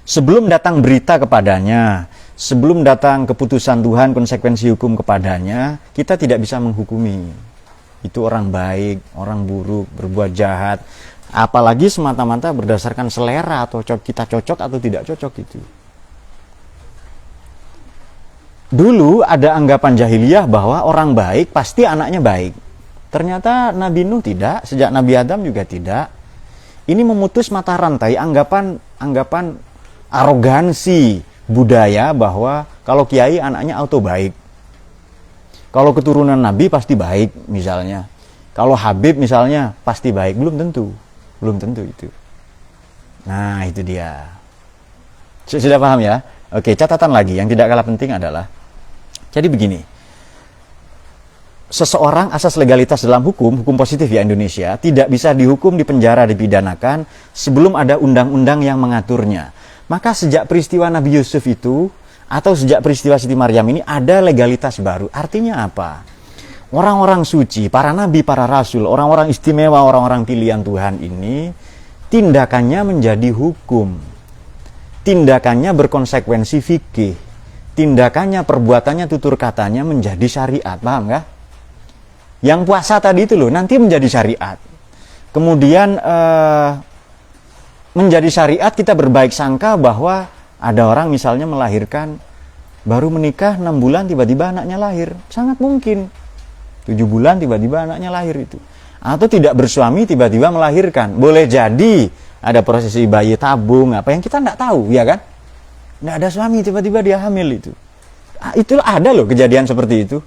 Sebelum datang berita kepadanya, sebelum datang keputusan Tuhan, konsekuensi hukum kepadanya, kita tidak bisa menghukumi. Itu orang baik, orang buruk, berbuat jahat. Apalagi semata-mata berdasarkan selera atau kita cocok atau tidak cocok itu. Dulu ada anggapan jahiliyah bahwa orang baik pasti anaknya baik. Ternyata Nabi Nuh tidak, sejak Nabi Adam juga tidak. Ini memutus mata rantai anggapan arogansi budaya bahwa kalau kiai anaknya auto baik. Kalau keturunan Nabi pasti baik misalnya. Kalau Habib misalnya pasti baik. Belum tentu itu. Nah itu dia. Sudah paham ya? Oke, catatan lagi yang tidak kalah penting adalah, jadi begini. Seseorang asas legalitas dalam hukum positif ya Indonesia, tidak bisa dihukum, dipenjara, dipidanakan sebelum ada undang-undang yang mengaturnya. Maka sejak peristiwa Nabi Yusuf itu, atau sejak peristiwa Siti Maryam ini, ada legalitas baru. Artinya apa? Orang-orang suci, para nabi, para rasul, orang-orang istimewa, orang-orang pilihan Tuhan ini, tindakannya menjadi hukum. Tindakannya berkonsekuensi fikih. Tindakannya, perbuatannya, tutur katanya menjadi syariat. Paham nggak? Yang puasa tadi itu loh, nanti menjadi syariat. Kemudian menjadi syariat, kita berbaik sangka bahwa ada orang misalnya melahirkan, baru menikah 6 bulan tiba-tiba anaknya lahir. Sangat mungkin 7 bulan tiba-tiba anaknya lahir itu. Atau tidak bersuami tiba-tiba melahirkan. Boleh jadi ada prosesi bayi tabung apa yang kita tidak tahu, ya kan? Nggak ada suami tiba-tiba dia hamil itu. Itu ada loh kejadian seperti itu.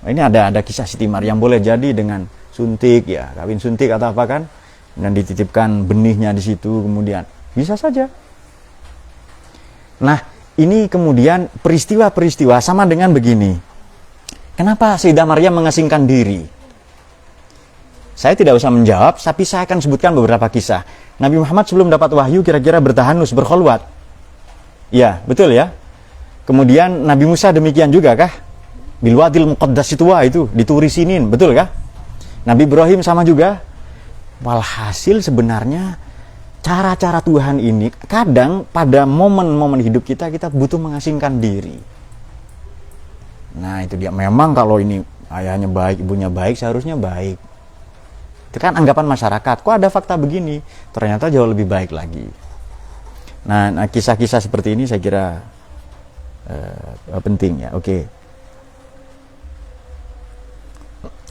Ini ada kisah Siti Maryam, boleh jadi dengan suntik ya, kawin suntik atau apa kan? Dan dititipkan benihnya di situ, kemudian bisa saja. Nah, ini kemudian peristiwa-peristiwa sama dengan begini. Kenapa Sayyidah Maryam mengasingkan diri? Saya tidak usah menjawab, tapi saya akan sebutkan beberapa kisah. Nabi Muhammad sebelum dapat wahyu kira-kira bertahanus, berkholwat. Ya, betul ya. Kemudian Nabi Musa demikian juga kah? Bilwadil muqaddas itu di Turi Sinin, betul kah? Nabi Ibrahim sama juga. Walhasil sebenarnya cara-cara Tuhan ini kadang pada momen-momen hidup kita butuh mengasingkan diri. Nah itu dia. Memang kalau ini ayahnya baik, ibunya baik, seharusnya baik. Itu kan anggapan masyarakat. Kok ada fakta begini? Ternyata jauh lebih baik lagi. Nah kisah-kisah seperti ini saya kira penting ya. Oke.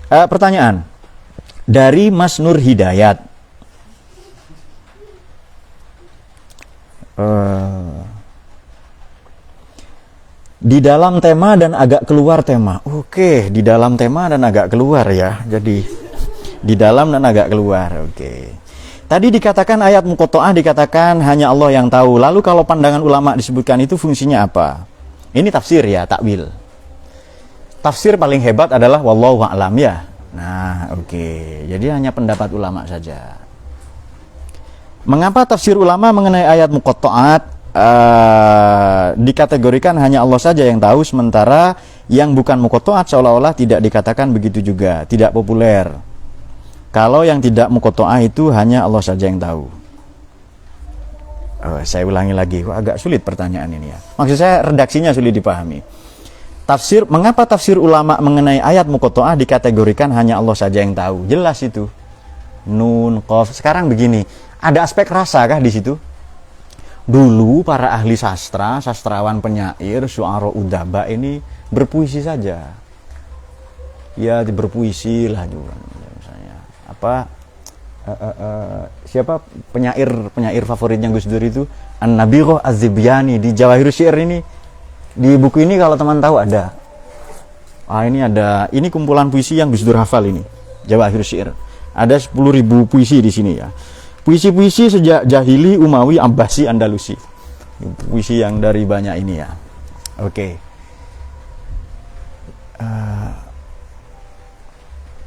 Pertanyaan dari Mas Nur Hidayat. Di dalam tema dan agak keluar tema. Oke, di dalam tema dan agak keluar ya. Jadi di dalam dan agak keluar. Oke. Tadi dikatakan ayat muqatta'ah dikatakan hanya Allah yang tahu. Lalu kalau pandangan ulama disebutkan itu fungsinya apa? Ini tafsir ya, takwil. Tafsir paling hebat adalah wallahu a'lam ya. Nah, oke. Jadi hanya pendapat ulama saja. Mengapa tafsir ulama mengenai ayat muqatta'at dikategorikan hanya Allah saja yang tahu, sementara yang bukan muqatta'at seolah-olah tidak dikatakan begitu juga, tidak populer. Kalau yang tidak muqatta'ah itu hanya Allah saja yang tahu. Saya ulangi lagi, agak sulit pertanyaan ini ya. Maksud saya redaksinya sulit dipahami. Mengapa tafsir ulama mengenai ayat muqatta'ah dikategorikan hanya Allah saja yang tahu? Jelas itu. Nun, qaf. Sekarang begini, ada aspek rasa kah di situ? Dulu para ahli sastra, sastrawan penyair, syu'ara udaba ini berpuisi saja. Ya berpuisi lah juga. Misalnya siapa penyair favoritnya Gus Dur itu? An-Nabigh Az-Zibyani di Jawahirus Syi'r ini. Di buku ini kalau teman tahu ada. Ini kumpulan puisi yang Gus Dur hafal ini. Jawahirus Syi'r. Ada 10.000 puisi di sini ya. Puisi-puisi sejak Jahili, Umawi, Abbasi, Andalusi. Puisi yang dari banyak ini ya. Oke.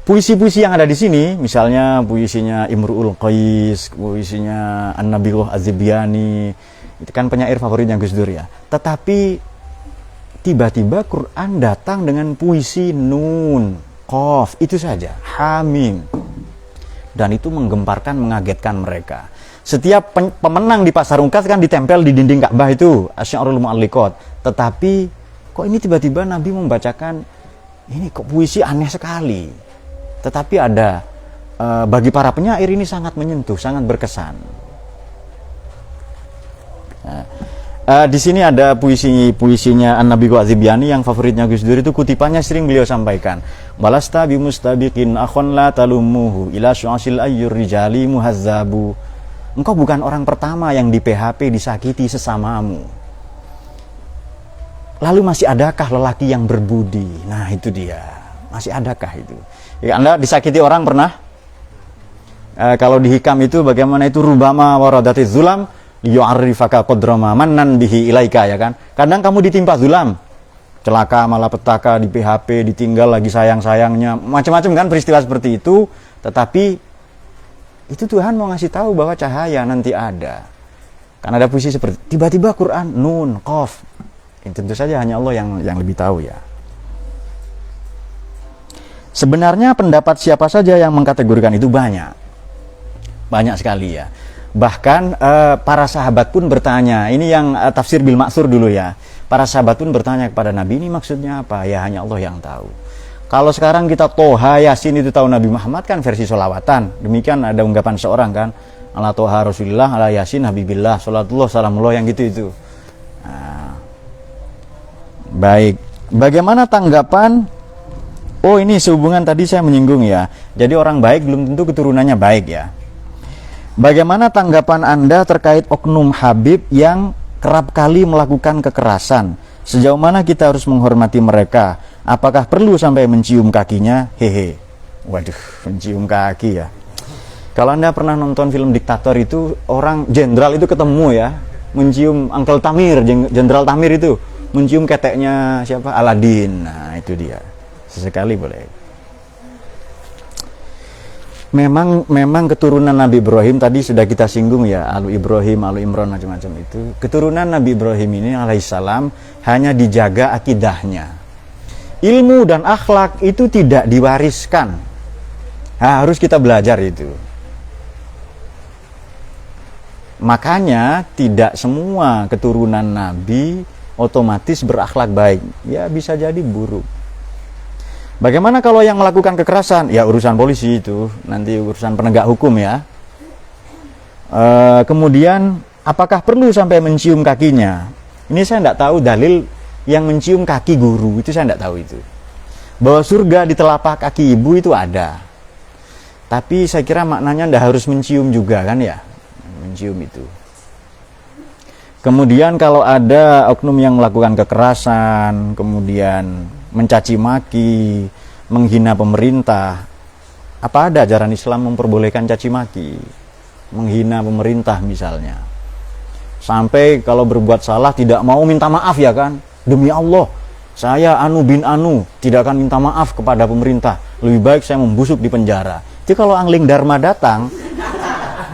Puisi-puisi yang ada di sini, misalnya puisinya Imru'ul Qais, puisinya An-Nabigh Az-Zibyani, itu kan penyair favoritnya Gus Dur ya. Tetapi tiba-tiba Quran datang dengan puisi Nun, Qaf, itu saja, Hamim. Dan itu menggemparkan, mengagetkan mereka. Setiap pemenang di pasar ungkas kan ditempel di dinding Ka'bah itu, Asy'arul Mu'alliqat. Tetapi kok ini tiba-tiba Nabi membacakan ini kok puisi aneh sekali. Tetapi ada bagi para penyair ini sangat menyentuh, sangat berkesan. Di sini ada puisinya An-Nabigh Az-Zibyani yang favoritnya Gus Dur itu, kutipannya sering beliau sampaikan. Balasta bi mustabiqin akhon la talumuhu ila syu'asil ayyur rijali muhazzabu. Engkau bukan orang pertama yang di PHP disakiti sesamamu. Lalu masih adakah lelaki yang berbudi? Nah, itu dia. Masih adakah itu? Ya, Anda disakiti orang pernah? Kalau di hikam itu bagaimana itu, rubama waradatiz zulam yu'arrifaka qadrama mannan bihi ilaika, ya kan? Kadang kamu ditimpa zulam, celaka, malapetaka, di PHP, ditinggal lagi sayang-sayangnya, macam-macam kan peristiwa seperti itu. Tetapi itu Tuhan mau ngasih tahu bahwa cahaya nanti ada. Kan ada puisi seperti tiba-tiba Quran Nun, Qaf. Tentu saja hanya Allah yang lebih tahu ya. Sebenarnya pendapat siapa saja yang mengkategorikan itu banyak sekali ya. Bahkan para sahabat pun bertanya, ini yang tafsir bil maksur dulu ya. Para sahabat pun bertanya kepada Nabi, ini maksudnya apa? Ya hanya Allah yang tahu. Kalau sekarang kita Toha, Yasin itu tahu Nabi Muhammad kan versi sholawatan. Demikian ada ungkapan seorang kan, ala Toha Rasulillah, ala Yasin Habibillah, sholatullah, salamullah, yang gitu itu. Nah, baik, bagaimana tanggapan? Oh, ini sehubungan tadi saya menyinggung ya. Jadi orang baik belum tentu keturunannya baik ya. Bagaimana tanggapan Anda terkait oknum Habib yang kerap kali melakukan kekerasan? Sejauh mana kita harus menghormati mereka? Apakah perlu sampai mencium kakinya? Hehe. Waduh, mencium kaki ya. Kalau Anda pernah nonton film Diktator itu, orang jenderal itu ketemu ya, mencium Uncle Tamir, Jenderal Tamir itu mencium keteknya siapa? Aladin. Nah, itu dia. Sesekali boleh. Memang keturunan Nabi Ibrahim tadi sudah kita singgung ya, Alu Ibrahim, Alu Imran, macam-macam itu. Keturunan Nabi Ibrahim ini alaihissalam hanya dijaga akidahnya. Ilmu dan akhlak itu tidak diwariskan. Harus kita belajar itu. Makanya tidak semua keturunan Nabi otomatis berakhlak baik. Ya bisa jadi buruk. Bagaimana kalau yang melakukan kekerasan? Ya urusan polisi itu, nanti urusan penegak hukum ya. Kemudian apakah perlu sampai mencium kakinya? Ini saya tidak tahu dalil yang mencium kaki guru, itu saya tidak tahu itu. Bahwa surga di telapak kaki ibu itu ada. Tapi saya kira maknanya tidak harus mencium juga kan ya, mencium itu. Kemudian kalau ada oknum yang melakukan kekerasan, kemudian mencaci maki, menghina pemerintah, apa ada ajaran Islam memperbolehkan caci maki, menghina pemerintah misalnya, sampai kalau berbuat salah tidak mau minta maaf ya kan, demi Allah saya Anu bin Anu tidak akan minta maaf kepada pemerintah, lebih baik saya membusuk di penjara. Jadi kalau Angling Dharma datang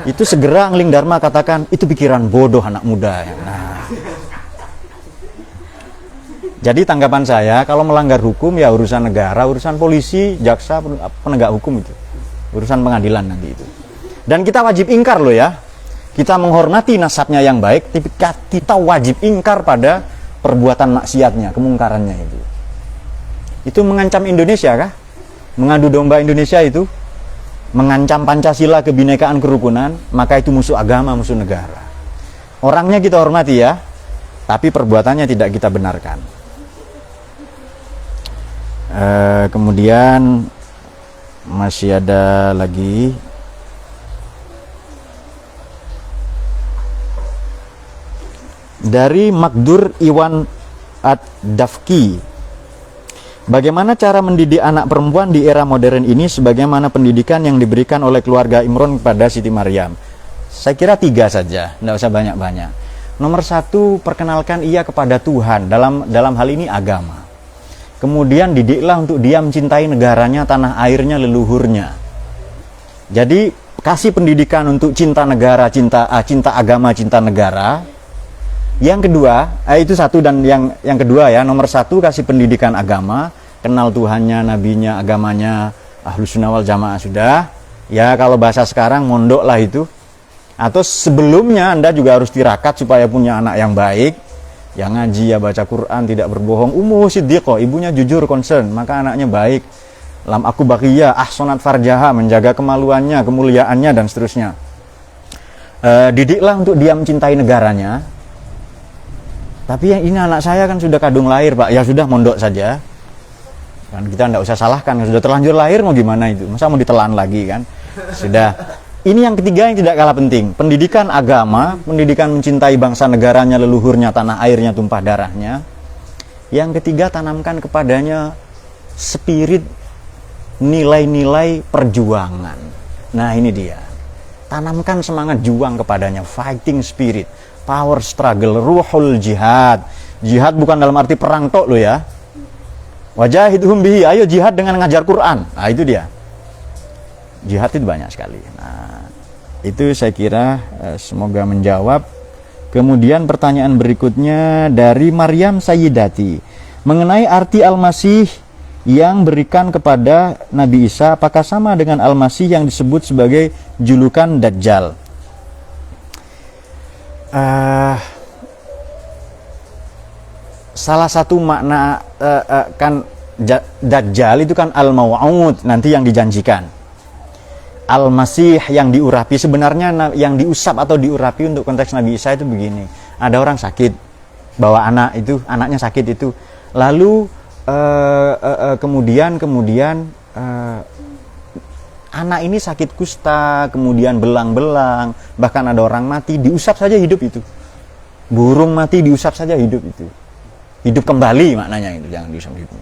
Itu segera Angling Dharma katakan, itu pikiran bodoh anak muda. Nah, jadi tanggapan saya, kalau melanggar hukum ya urusan negara, urusan polisi, jaksa, penegak hukum itu. Urusan pengadilan nanti itu. Dan kita wajib ingkar loh ya. Kita menghormati nasabnya yang baik, tapi kita wajib ingkar pada perbuatan maksiatnya, kemungkarannya itu. Itu mengancam Indonesia kah? Mengadu domba Indonesia itu? Mengancam Pancasila, kebinekaan, kerukunan, maka itu musuh agama, musuh negara. Orangnya kita hormati ya, tapi perbuatannya tidak kita benarkan. Kemudian masih ada lagi. Dari Makdur Iwan Ad-Dafki, bagaimana cara mendidik anak perempuan di era modern ini sebagaimana pendidikan yang diberikan oleh keluarga Imron kepada Siti Maryam? Saya kira 3 saja, tidak usah banyak-banyak. Nomor 1, perkenalkan ia kepada Tuhan, dalam hal ini agama. Kemudian didiklah untuk dia mencintai negaranya, tanah airnya, leluhurnya. Jadi kasih pendidikan untuk cinta negara, cinta agama, cinta negara. Yang kedua, itu satu, dan yang kedua ya, nomor 1 kasih pendidikan agama, kenal Tuhannya, nabinya, agamanya, Ahlus Sunnah wal Jamaah sudah. Ya kalau bahasa sekarang mondok lah itu. Atau sebelumnya Anda juga harus tirakat supaya punya anak yang baik, yang ngaji, ya baca Quran, tidak berbohong. Ummu siddiqah, ibunya jujur, concern, maka anaknya baik. Lam aku baqiyah, ahsanat farjaha, menjaga kemaluannya, kemuliaannya, dan seterusnya. Didiklah untuk dia mencintai negaranya. Tapi yang ini anak saya kan sudah kadung lahir Pak, ya sudah mondok saja. Kan kita tidak usah salahkan, sudah terlanjur lahir mau gimana itu, masa mau ditelan lagi kan. Sudah. Ini yang ketiga yang tidak kalah penting, pendidikan agama, pendidikan mencintai bangsa negaranya, leluhurnya, tanah airnya, tumpah darahnya. Yang ketiga, tanamkan kepadanya spirit, nilai-nilai perjuangan. Nah ini dia, tanamkan semangat juang kepadanya, fighting spirit, power struggle, ruhul jihad. Jihad bukan dalam arti perang tok lo ya. Wajahidhum bihi, ayo jihad dengan ngajar Quran. Nah itu dia. Jihad itu banyak sekali. Nah, itu saya kira semoga menjawab. Kemudian pertanyaan berikutnya dari Maryam Sayyidati, mengenai arti Al-Masih yang berikan kepada Nabi Isa, apakah sama dengan Al-Masih yang disebut sebagai julukan Dajjal? Salah satu makna kan Dajjal itu kan al-mau'ud, nanti yang dijanjikan. Al-Masih yang diurapi, sebenarnya yang diusap atau diurapi untuk konteks Nabi Isa itu begini. Ada orang sakit, bawa anak itu, anaknya sakit itu. Lalu kemudian anak ini sakit kusta, kemudian belang-belang, bahkan ada orang mati, diusap saja hidup itu. Burung mati diusap saja hidup itu. Hidup kembali maknanya itu, jangan diusap hidup.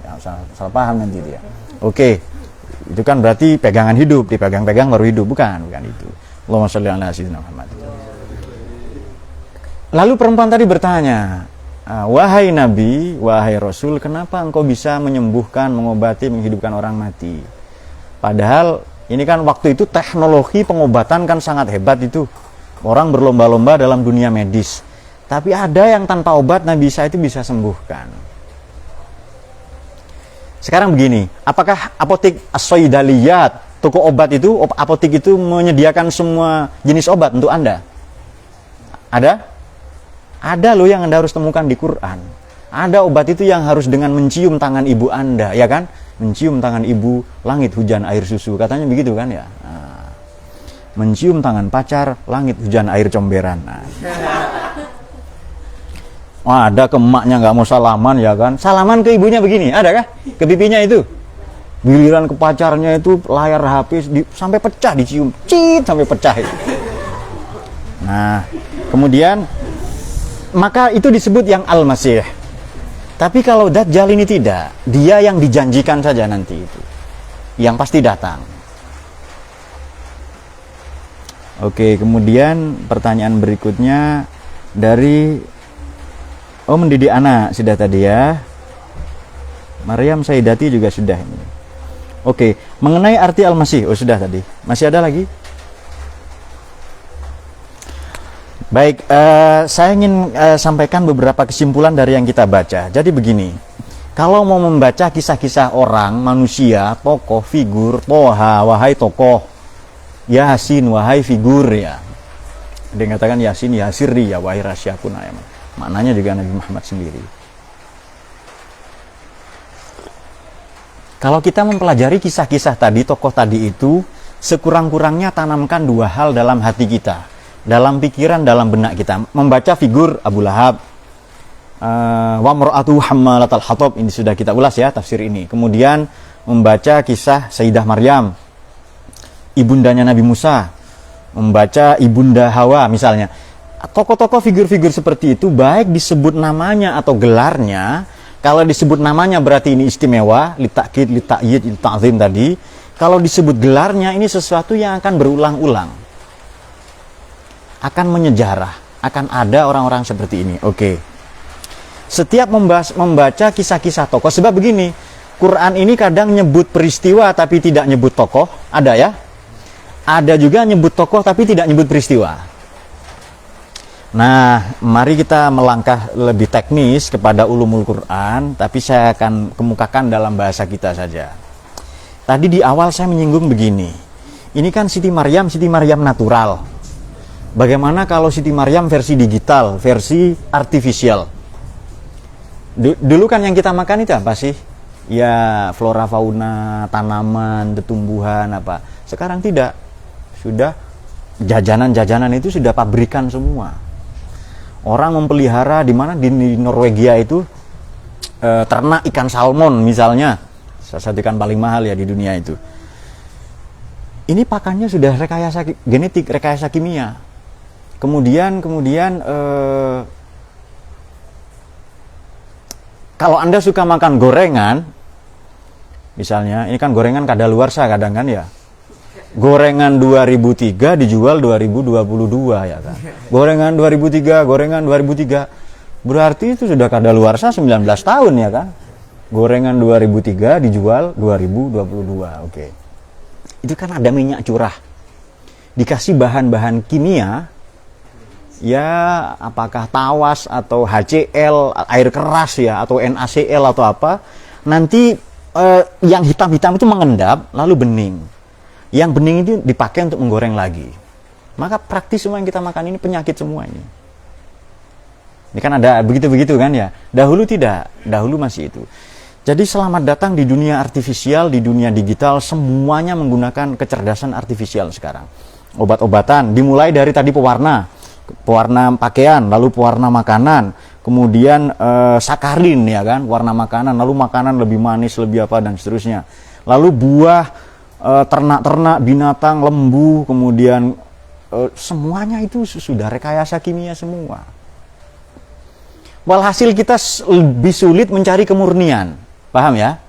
Salah paham nanti dia. Oke. Itu kan berarti pegangan hidup, dipegang-pegang baru hidup, bukan itu. Allahumma sholli ala sayyidina Muhammad. Lalu perempuan tadi bertanya, wahai Nabi, wahai Rasul, kenapa engkau bisa menyembuhkan, mengobati, menghidupkan orang mati? Padahal ini kan waktu itu teknologi pengobatan kan sangat hebat itu. Orang berlomba-lomba dalam dunia medis. Tapi ada yang tanpa obat Nabi Isa itu bisa sembuhkan. Sekarang begini, apakah apotek as-Saidaliyat, toko obat itu, apotek itu menyediakan semua jenis obat untuk Anda? Ada? Ada loh yang Anda harus temukan di Quran. Ada obat itu yang harus dengan mencium tangan ibu Anda, ya kan? Mencium tangan ibu, langit, hujan, air susu. Katanya begitu kan ya? Nah, mencium tangan pacar, langit, hujan, air comberan. Nah. Ada ke emaknya nggak mau salaman ya kan, salaman ke ibunya begini, ada kah? Ke pipinya itu. Giliran ke pacarnya itu layar HP sampai pecah, dicium, cit sampai pecah itu. Nah, kemudian maka itu disebut yang Al-Masih. Tapi kalau Dajjal ini tidak, dia yang dijanjikan saja nanti itu, yang pasti datang. Oke, kemudian pertanyaan berikutnya dari mendidik anak sudah tadi ya. Maryam Sayyidati juga sudah ini. Oke, mengenai arti Al-Masih, sudah tadi. Masih ada lagi? Baik, saya ingin sampaikan beberapa kesimpulan dari yang kita baca. Jadi begini, kalau mau membaca kisah-kisah orang, manusia, tokoh, figur, toha, wahai tokoh, yasin, wahai figur ya. Dia katakan yasin, yasiri ya, wahai rasyakun ya. Maknanya juga Nabi Muhammad sendiri. Kalau kita mempelajari kisah-kisah tadi, tokoh tadi itu, sekurang-kurangnya tanamkan dua hal dalam hati kita, dalam pikiran, dalam benak kita. Membaca figur Abu Lahab, wa mar'atu hammalatal hatab, ini sudah kita ulas ya tafsir ini. Kemudian membaca kisah Sayyidah Maryam, ibundanya Nabi Musa, membaca ibunda Hawa misalnya. Tokoh-tokoh figur-figur seperti itu baik disebut namanya atau gelarnya. Kalau disebut namanya berarti ini istimewa, litakid, litakyid, lita'zim tadi. Kalau disebut gelarnya ini sesuatu yang akan berulang-ulang, akan menyejarah, akan ada orang-orang seperti ini. Oke. Setiap membaca kisah-kisah tokoh, sebab begini, Quran ini kadang nyebut peristiwa tapi tidak nyebut tokoh, ada ya? Ada juga nyebut tokoh tapi tidak nyebut peristiwa. Nah, mari kita melangkah lebih teknis kepada ulumul Quran, tapi saya akan kemukakan dalam bahasa kita saja. Tadi di awal saya menyinggung begini, ini kan Siti Maryam natural. Bagaimana kalau Siti Maryam versi digital, versi artifisial? Dulu kan yang kita makan itu apa sih? Ya flora fauna, tanaman, tumbuhan apa. Sekarang tidak. Sudah jajanan-jajanan itu sudah pabrikan semua. Orang memelihara di mana di Norwegia itu ternak ikan salmon misalnya, salah satu ikan paling mahal ya di dunia itu. Ini pakannya sudah rekayasa genetik, rekayasa kimia. Kemudian kalau Anda suka makan gorengan, misalnya ini kan gorengan kadaluarsa kadang kan ya. Gorengan 2003 dijual 2022 ya kan. Gorengan 2003, gorengan 2003. Berarti itu sudah kadaluarsa 19 tahun ya kan. Gorengan 2003 dijual 2022. Oke. Itu kan ada minyak curah. Dikasih bahan-bahan kimia, ya apakah tawas atau HCl, air keras ya, atau NaCl atau apa. Nanti yang hitam-hitam itu mengendap lalu bening. Yang bening itu dipakai untuk menggoreng lagi. Maka praktis semua yang kita makan ini penyakit semua ini. Ini kan ada begitu-begitu kan ya. Dahulu tidak, dahulu masih itu. Jadi selamat datang di dunia artifisial, di dunia digital, semuanya menggunakan kecerdasan artifisial sekarang. Obat-obatan, dimulai dari tadi pewarna pakaian, lalu pewarna makanan, kemudian sakarin ya kan, warna makanan, lalu makanan lebih manis, lebih apa dan seterusnya. Lalu buah, ternak-ternak, binatang, lembu, kemudian semuanya itu sudah rekayasa kimia semua. Walhasil kita lebih sulit mencari kemurnian, paham ya?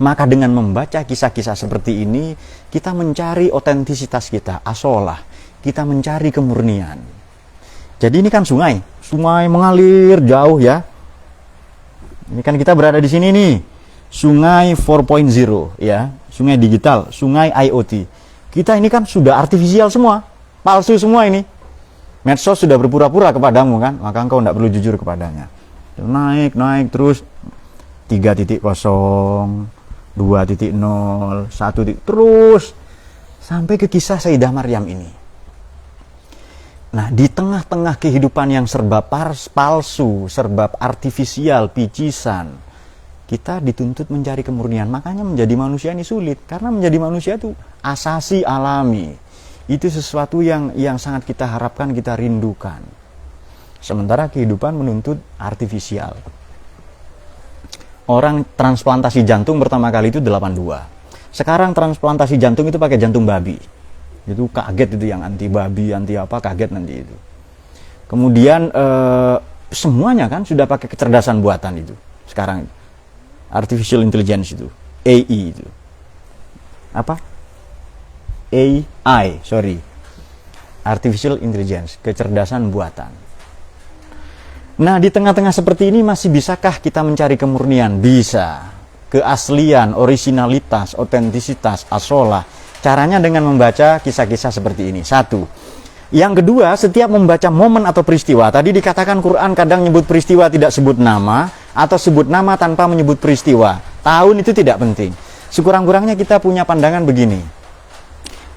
Maka dengan membaca kisah-kisah seperti ini, kita mencari otentisitas kita, asolah, kita mencari kemurnian. Jadi ini kan sungai mengalir jauh ya. Ini kan kita berada di sini nih, sungai 4.0 ya. Sungai digital, sungai IoT. Kita ini kan sudah artifisial semua, palsu semua ini. Medsos sudah berpura-pura kepadamu kan, maka engkau tidak perlu jujur kepadanya. Naik terus 3.0, 2.0, 1, terus sampai ke kisah Sayyidah Maryam ini. Nah, di tengah-tengah kehidupan yang serba palsu, serba artifisial, picisan, kita dituntut mencari kemurnian. Makanya menjadi manusia ini sulit, karena menjadi manusia itu asasi alami. Itu sesuatu yang sangat kita harapkan, kita rindukan. Sementara kehidupan menuntut artifisial. Orang transplantasi jantung pertama kali itu 82. Sekarang transplantasi jantung itu pakai jantung babi. Itu kaget itu, yang anti babi, anti apa, kaget nanti itu. Kemudian semuanya kan sudah pakai kecerdasan buatan itu sekarang. Artificial Intelligence itu, AI itu. Apa? AI, sorry. Artificial Intelligence, kecerdasan buatan. Nah, di tengah-tengah seperti ini masih bisakah kita mencari kemurnian? Bisa. Keaslian, originalitas, otentisitas, asolah. Caranya dengan membaca kisah-kisah seperti ini. 1. Yang kedua, setiap membaca momen atau peristiwa, tadi dikatakan Quran kadang nyebut peristiwa tidak sebut nama, atau sebut nama tanpa menyebut peristiwa. Tahun itu tidak penting. Sekurang-kurangnya kita punya pandangan begini.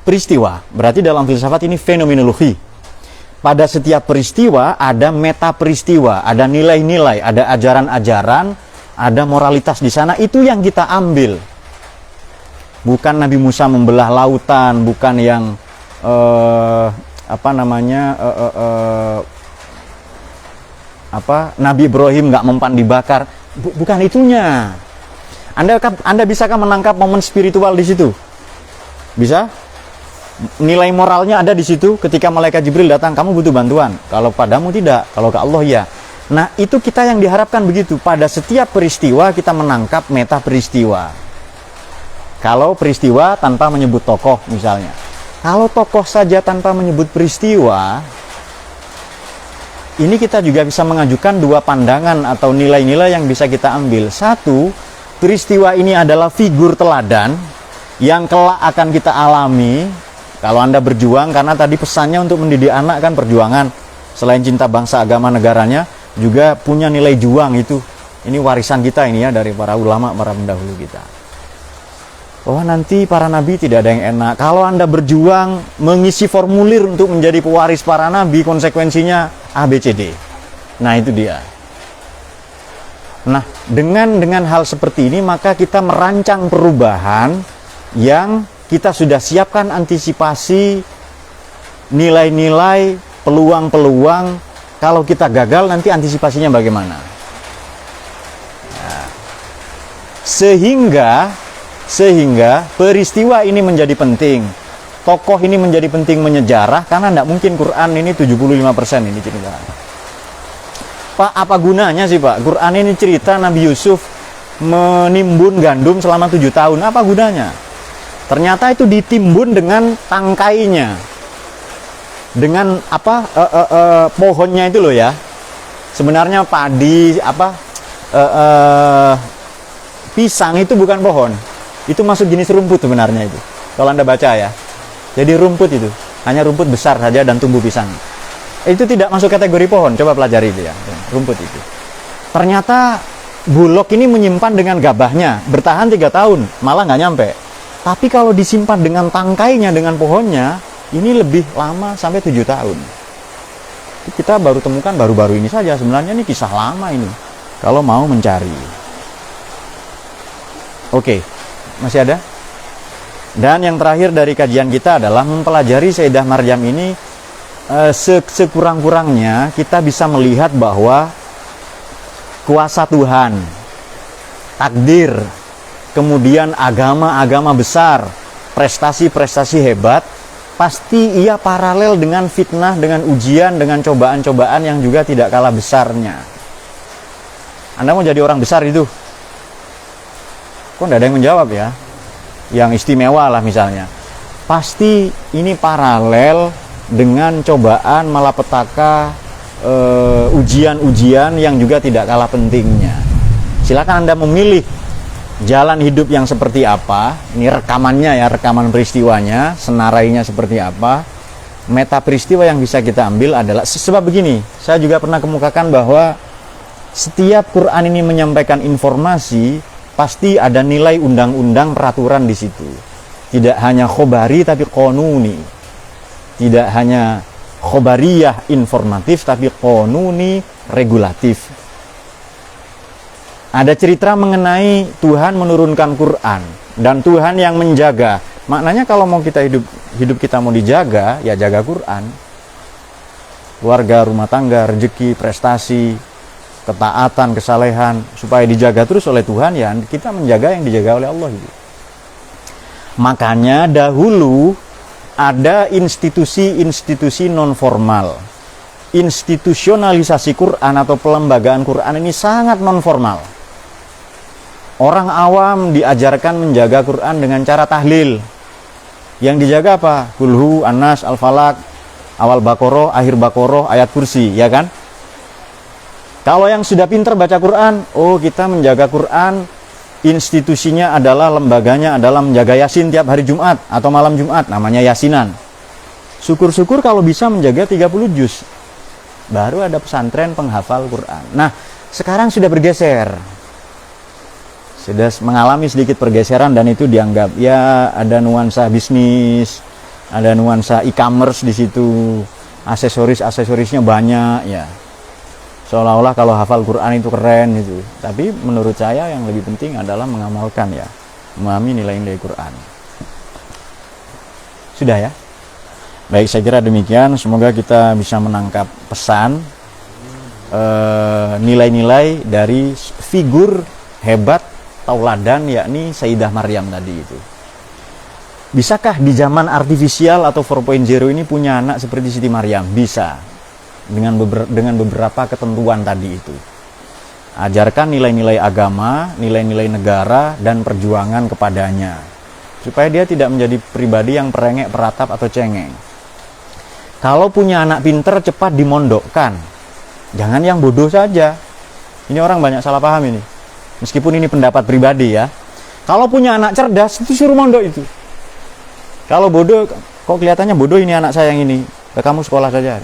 Peristiwa, berarti dalam filsafat ini fenomenologi. Pada setiap peristiwa ada meta peristiwa, ada nilai-nilai, ada ajaran-ajaran, ada moralitas di sana, itu yang kita ambil. Bukan Nabi Musa membelah lautan, bukan yang Nabi Ibrahim nggak mempan dibakar, bukan itunya. Anda bisakah menangkap momen spiritual di situ? Bisa? Nilai moralnya ada di situ ketika malaikat Jibril datang, kamu butuh bantuan. Kalau padamu tidak, kalau ke Allah ya. Nah, itu kita yang diharapkan begitu. Pada setiap peristiwa kita menangkap meta peristiwa. Kalau peristiwa tanpa menyebut tokoh misalnya. Kalau tokoh saja tanpa menyebut peristiwa, ini kita juga bisa mengajukan dua pandangan atau nilai-nilai yang bisa kita ambil. Satu, peristiwa ini adalah figur teladan yang kelak akan kita alami kalau Anda berjuang, karena tadi pesannya untuk mendidik anak kan perjuangan. Selain cinta bangsa, agama, negaranya, juga punya nilai juang itu. Ini warisan kita ini ya dari para ulama, para pendahulu kita. Bahwa nanti para nabi tidak ada yang enak. Kalau Anda berjuang mengisi formulir untuk menjadi pewaris para nabi, konsekuensinya A, B, C, D. Nah, itu dia. Nah, dengan hal seperti ini maka kita merancang perubahan yang kita sudah siapkan antisipasi nilai-nilai, peluang-peluang. Kalau kita gagal nanti antisipasinya bagaimana? Nah, sehingga peristiwa ini menjadi penting, tokoh ini menjadi penting menyejarah, karena tidak mungkin Quran ini 75% ini cerita. Pak, apa gunanya sih Pak? Quran ini cerita Nabi Yusuf menimbun gandum selama 7 tahun, apa gunanya? Ternyata itu ditimbun dengan tangkainya, dengan pohonnya itu loh ya. Sebenarnya padi, pisang itu bukan pohon. Itu masuk jenis rumput sebenarnya itu. Kalau Anda baca ya. Jadi rumput itu. Hanya rumput besar saja dan tumbuh pisang. Itu tidak masuk kategori pohon. Coba pelajari itu ya. Rumput itu. Ternyata bulog ini menyimpan dengan gabahnya. Bertahan 3 tahun. Malah nggak nyampe. Tapi kalau disimpan dengan tangkainya, dengan pohonnya, ini lebih lama sampai 7 tahun. Kita baru temukan baru-baru ini saja. Sebenarnya ini kisah lama ini. Kalau mau mencari. Oke. Masih ada? Dan yang terakhir dari kajian kita adalah mempelajari Sayyidah Maryam ini sekurang-kurangnya kita bisa melihat bahwa kuasa Tuhan, takdir, kemudian agama-agama besar, prestasi-prestasi hebat, pasti ia paralel dengan fitnah, dengan ujian, dengan cobaan-cobaan yang juga tidak kalah besarnya. Anda mau jadi orang besar itu? Kok tidak ada yang menjawab ya? Yang istimewa lah misalnya. Pasti ini paralel dengan cobaan, malapetaka, ujian-ujian yang juga tidak kalah pentingnya. Silakan Anda memilih jalan hidup yang seperti apa. Ini rekamannya ya, rekaman peristiwanya, senarainya seperti apa. Meta peristiwa yang bisa kita ambil adalah, sebab begini, saya juga pernah kemukakan bahwa setiap Quran ini menyampaikan informasi, pasti ada nilai undang-undang peraturan di situ. Tidak hanya khobari tapi qonuni. Tidak hanya khobariyah informatif tapi qonuni regulatif. Ada cerita mengenai Tuhan menurunkan Quran dan Tuhan yang menjaga. Maknanya kalau mau kita hidup kita mau dijaga, ya jaga Quran. Keluarga, rumah tangga, rezeki, prestasi, ketaatan, kesalehan, supaya dijaga terus oleh Tuhan, ya kita menjaga yang dijaga oleh Allah itu. Makanya dahulu ada institusi-institusi non formal. Institusionalisasi Quran atau pelembagaan Quran ini sangat non formal. Orang awam diajarkan menjaga Quran dengan cara tahlil. Yang dijaga apa? Kulhu, An-Nas, Al-Falaq, awal Baqarah, akhir Baqarah, ayat kursi, ya kan? Kalau yang sudah pintar baca Quran, oh kita menjaga Quran, institusinya adalah, lembaganya adalah menjaga Yasin tiap hari Jumat atau malam Jumat, namanya Yasinan. Syukur-syukur kalau bisa menjaga 30 juz. Baru ada pesantren penghafal Quran. Nah, sekarang sudah bergeser. Sudah mengalami sedikit pergeseran dan itu dianggap ya ada nuansa bisnis, ada nuansa e-commerce di situ. Aksesorisnya banyak ya. Seolah-olah kalau hafal Quran itu keren gitu. Tapi menurut saya yang lebih penting adalah mengamalkan ya, memahami nilai-nilai Quran. Sudah ya? Baik, saya kira demikian. Semoga kita bisa menangkap pesan nilai-nilai dari figur hebat tauladan, yakni Sayyidah Maryam tadi itu. Bisakah di zaman artifisial atau 4.0 ini punya anak seperti Siti Maryam? Bisa. Dengan beberapa ketentuan tadi itu. Ajarkan nilai-nilai agama, nilai-nilai negara, dan perjuangan kepadanya. Supaya dia tidak menjadi pribadi yang perengek, peratap, atau cengeng. Kalau punya anak pinter, cepat dimondokkan. Jangan yang bodoh saja. Ini orang banyak salah paham ini. Meskipun ini pendapat pribadi ya. Kalau punya anak cerdas, itu suruh mondok itu. Kalau bodoh, kok kelihatannya bodoh ini anak saya yang ini. Kamu sekolah saja.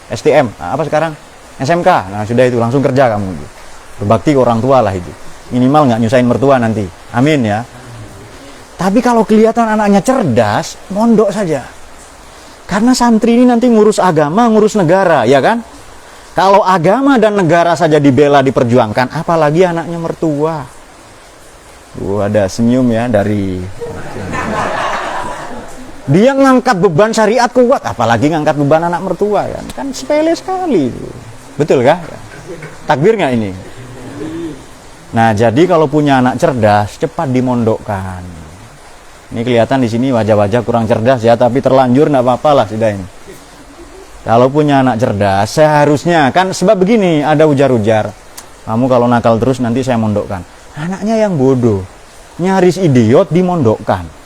STM, apa sekarang? SMK. Nah sudah itu, langsung kerja kamu. Berbakti ke orang tua lah itu. Minimal nggak nyusahin mertua nanti. Amin ya. Tapi kalau kelihatan anaknya cerdas, mondok saja. Karena santri ini nanti ngurus agama, ngurus negara, ya kan? Kalau agama dan negara saja dibela, diperjuangkan, apalagi anaknya mertua. Ada senyum ya dari... Dia ngangkat beban syariat kuat, apalagi ngangkat beban anak mertua kan? Kan sepele sekali. Betul kah? Takbir nggak ini? Nah, jadi kalau punya anak cerdas, cepat dimondokkan. Ini kelihatan di sini wajah-wajah kurang cerdas ya, tapi terlanjur nggak apa-apa lah sudah ini. Kalau punya anak cerdas, seharusnya kan sebab begini, ada ujar-ujar. Kamu kalau nakal terus nanti saya mondokkan. Anaknya yang bodoh, nyaris idiot dimondokkan.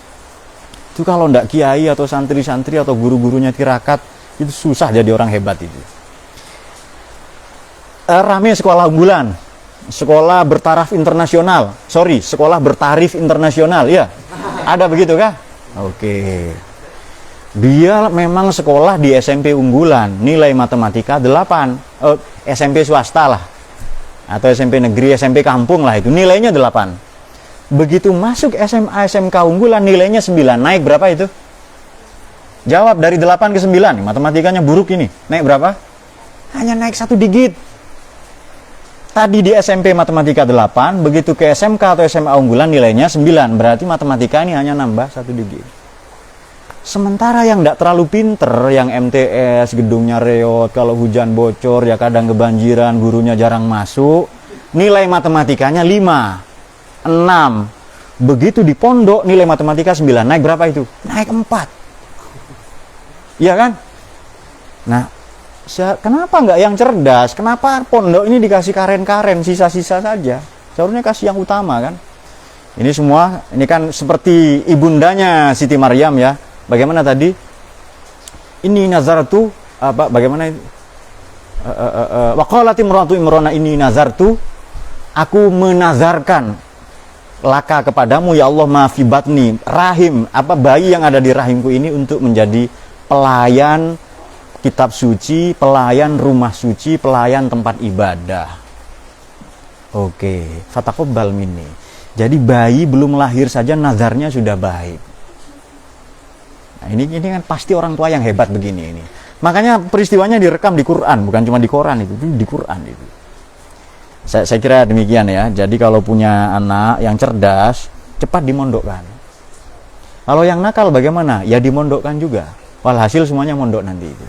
Itu kalau ndak kiai atau santri-santri atau guru-gurunya tirakat, itu susah jadi orang hebat itu. Rame sekolah unggulan, sekolah bertaraf internasional. Sekolah bertarif internasional, ya. Ada begitu kah? Oke. Dia memang sekolah di SMP unggulan, nilai matematika 8. SMP swasta lah. Atau SMP negeri, SMP kampung lah itu, nilainya 8. Begitu masuk SMA, SMK unggulan, nilainya 9. Naik berapa itu? Jawab dari 8 ke 9. Matematikanya buruk ini. Naik berapa? Hanya naik 1 digit. Tadi di SMP matematika 8, begitu ke SMK atau SMA unggulan nilainya 9. Berarti matematika ini hanya nambah 1 digit. Sementara yang tidak terlalu pinter, yang MTS, gedungnya reot, kalau hujan bocor, ya kadang kebanjiran, gurunya jarang masuk, nilai matematikanya 5. 6. Begitu di pondok nilai matematika 9. Naik berapa itu? Naik 4. Iya kan? Nah, kenapa nggak yang cerdas? Kenapa pondok ini dikasih karen-karen, sisa-sisa saja? Seharusnya kasih yang utama kan? Ini semua, ini kan seperti ibundanya Siti Maryam ya. Bagaimana tadi? Ini nazartu, apa? Bagaimana itu? Waqalat imratu imrona ini nazartu, aku menazarkan laka kepadamu ya Allah maafi batni, rahim, apa bayi yang ada di rahimku ini untuk menjadi pelayan kitab suci, pelayan rumah suci, pelayan tempat ibadah. Oke, fataqabbal minni. Jadi bayi belum lahir saja nazarnya sudah baik. Nah, ini kan pasti orang tua yang hebat begini ini. Makanya peristiwanya direkam di Quran, bukan cuma di koran itu di Quran itu. Saya kira demikian ya. Jadi kalau punya anak yang cerdas, cepat dimondokkan. Kalau yang nakal bagaimana? Ya dimondokkan juga. Walhasil semuanya mondok nanti itu.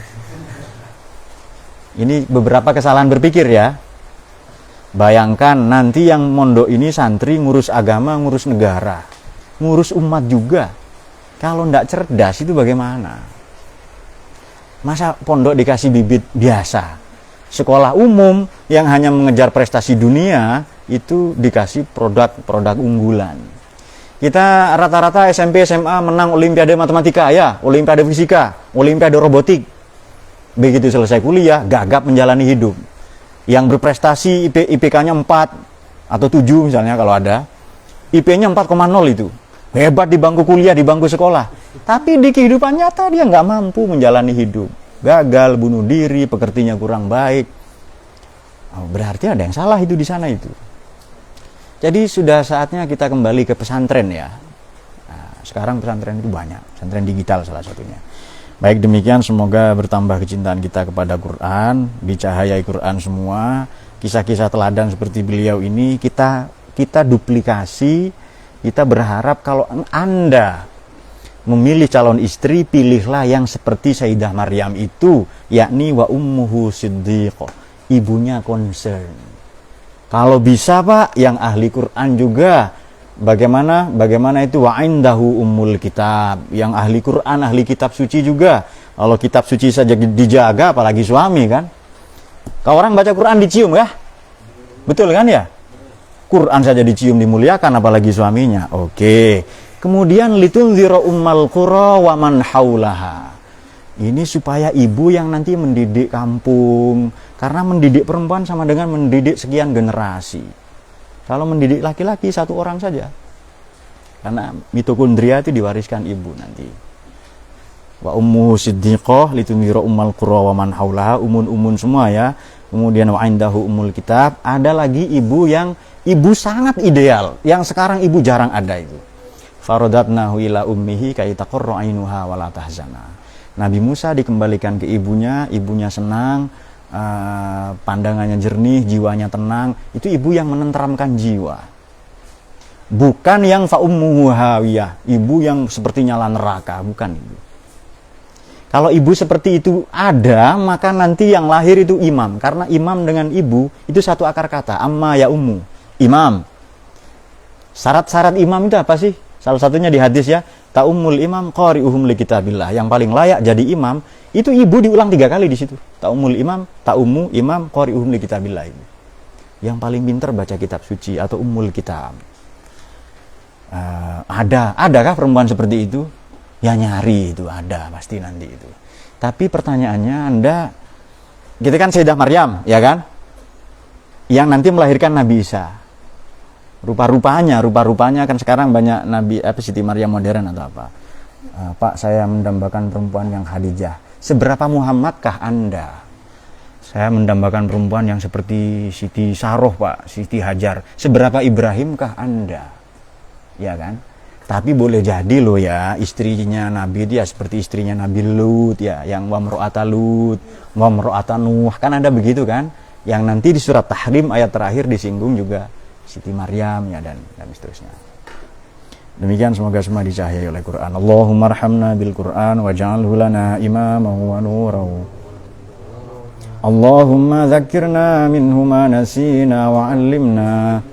Ini beberapa kesalahan berpikir ya. Bayangkan nanti yang mondok ini santri ngurus agama, ngurus negara, ngurus umat juga. Kalau ndak cerdas itu bagaimana? Masa pondok dikasih bibit biasa? Sekolah umum yang hanya mengejar prestasi dunia itu dikasih produk unggulan. Kita rata-rata SMP SMA menang olimpiade matematika ya, olimpiade fisika, olimpiade robotik. Begitu selesai kuliah, gagap menjalani hidup. Yang berprestasi IPK-nya 4 atau 7 misalnya kalau ada. IP-nya 4,0 itu. hebat di bangku kuliah, di bangku sekolah. Tapi di kehidupan nyata dia nggak mampu menjalani hidup. Gagal, bunuh diri, pekertinya kurang baik. Oh, berarti ada yang salah itu di sana itu. Jadi sudah saatnya kita kembali ke pesantren ya. Nah, sekarang pesantren itu banyak, pesantren digital salah satunya. Baik demikian, semoga bertambah kecintaan kita kepada Quran, dicahayai Quran semua. Kisah-kisah teladan seperti beliau ini kita duplikasi. Kita berharap kalau Anda memilih calon istri, pilihlah yang seperti Sayyidah Maryam itu, yakni wa ummuhu siddiqah, ibunya concern. Kalau bisa Pak, yang ahli Quran juga. Bagaimana itu wa indahu ummul kitab, yang ahli Quran, ahli kitab suci juga. Kalau kitab suci saja dijaga, apalagi suami kan. Kalau orang baca Quran dicium ya, betul kan ya? Quran saja dicium dimuliakan, apalagi suaminya. Oke. Kemudian litunzira ummal qura wa man haulaha. Ini supaya ibu yang nanti mendidik kampung, karena mendidik perempuan sama dengan mendidik sekian generasi. Kalau mendidik laki-laki satu orang saja, karena mitokondria itu diwariskan ibu nanti. Wa ummu siddiqah litunzira ummal qura wa man haulaha, umun semua ya. Kemudian wa indahu ummul kitab, ada lagi ibu yang ibu sangat ideal, yang sekarang ibu jarang ada itu. Faradatnahu ila ummihi kay taqarra ainuha wa la tahzana. Nabi Musa dikembalikan ke ibunya, ibunya senang, pandangannya jernih, jiwanya tenang. Itu ibu yang menenteramkan jiwa. Bukan yang fa ummuhu hawiyah, ibu yang seperti nyala neraka, bukan ibu. Kalau ibu seperti itu ada, maka nanti yang lahir itu imam. Karena imam dengan ibu itu satu akar kata, amma ya ummu, imam. Syarat-syarat imam itu apa sih? Salah satunya di hadis ya, ta'ummul imam qari'uhum li kitabillah. Yang paling layak jadi imam itu ibu diulang 3 kali di situ. Ta'ummul imam, ta'ummu imam qari'uhum li kitabillah. Yang paling pintar baca kitab suci atau ummul kitab. Adakah perempuan seperti itu? Ya nyari itu ada pasti nanti itu. Tapi pertanyaannya, Anda, kita kan Sayyidah Maryam, ya kan? Yang nanti melahirkan Nabi Isa. Rupa-rupanya kan sekarang banyak Nabi Siti Maryam modern atau apa. Pak, saya mendambakan perempuan yang Khadijah. Seberapa Muhammadkah Anda? Saya mendambakan perempuan yang seperti Siti Saroh, Pak, Siti Hajar. Seberapa Ibrahimkah Anda? Ya kan? Tapi boleh jadi loh ya, istrinya Nabi dia seperti istrinya Nabi Lut ya, yang wa mro'ata Lut, wa mro'ata Nuh, kan ada begitu kan? Yang nanti di surat Tahrim ayat terakhir disinggung juga Siti Maryam ya, dan seterusnya. Demikian, semoga semua dicahayai oleh Quran. Allahumma arhamna bil Quran waj'alhu lana imaman wa nuran. Allahumma dzakkirna minhu ma nasina wa 'allimna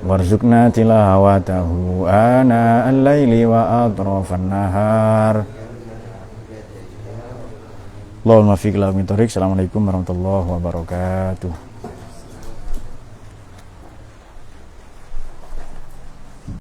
warzuqna tilawatahu ana al-laili wa atrafan nahar. Allahumma fiqh la min tariq. Assalamualaikum warahmatullahi wabarakatuh.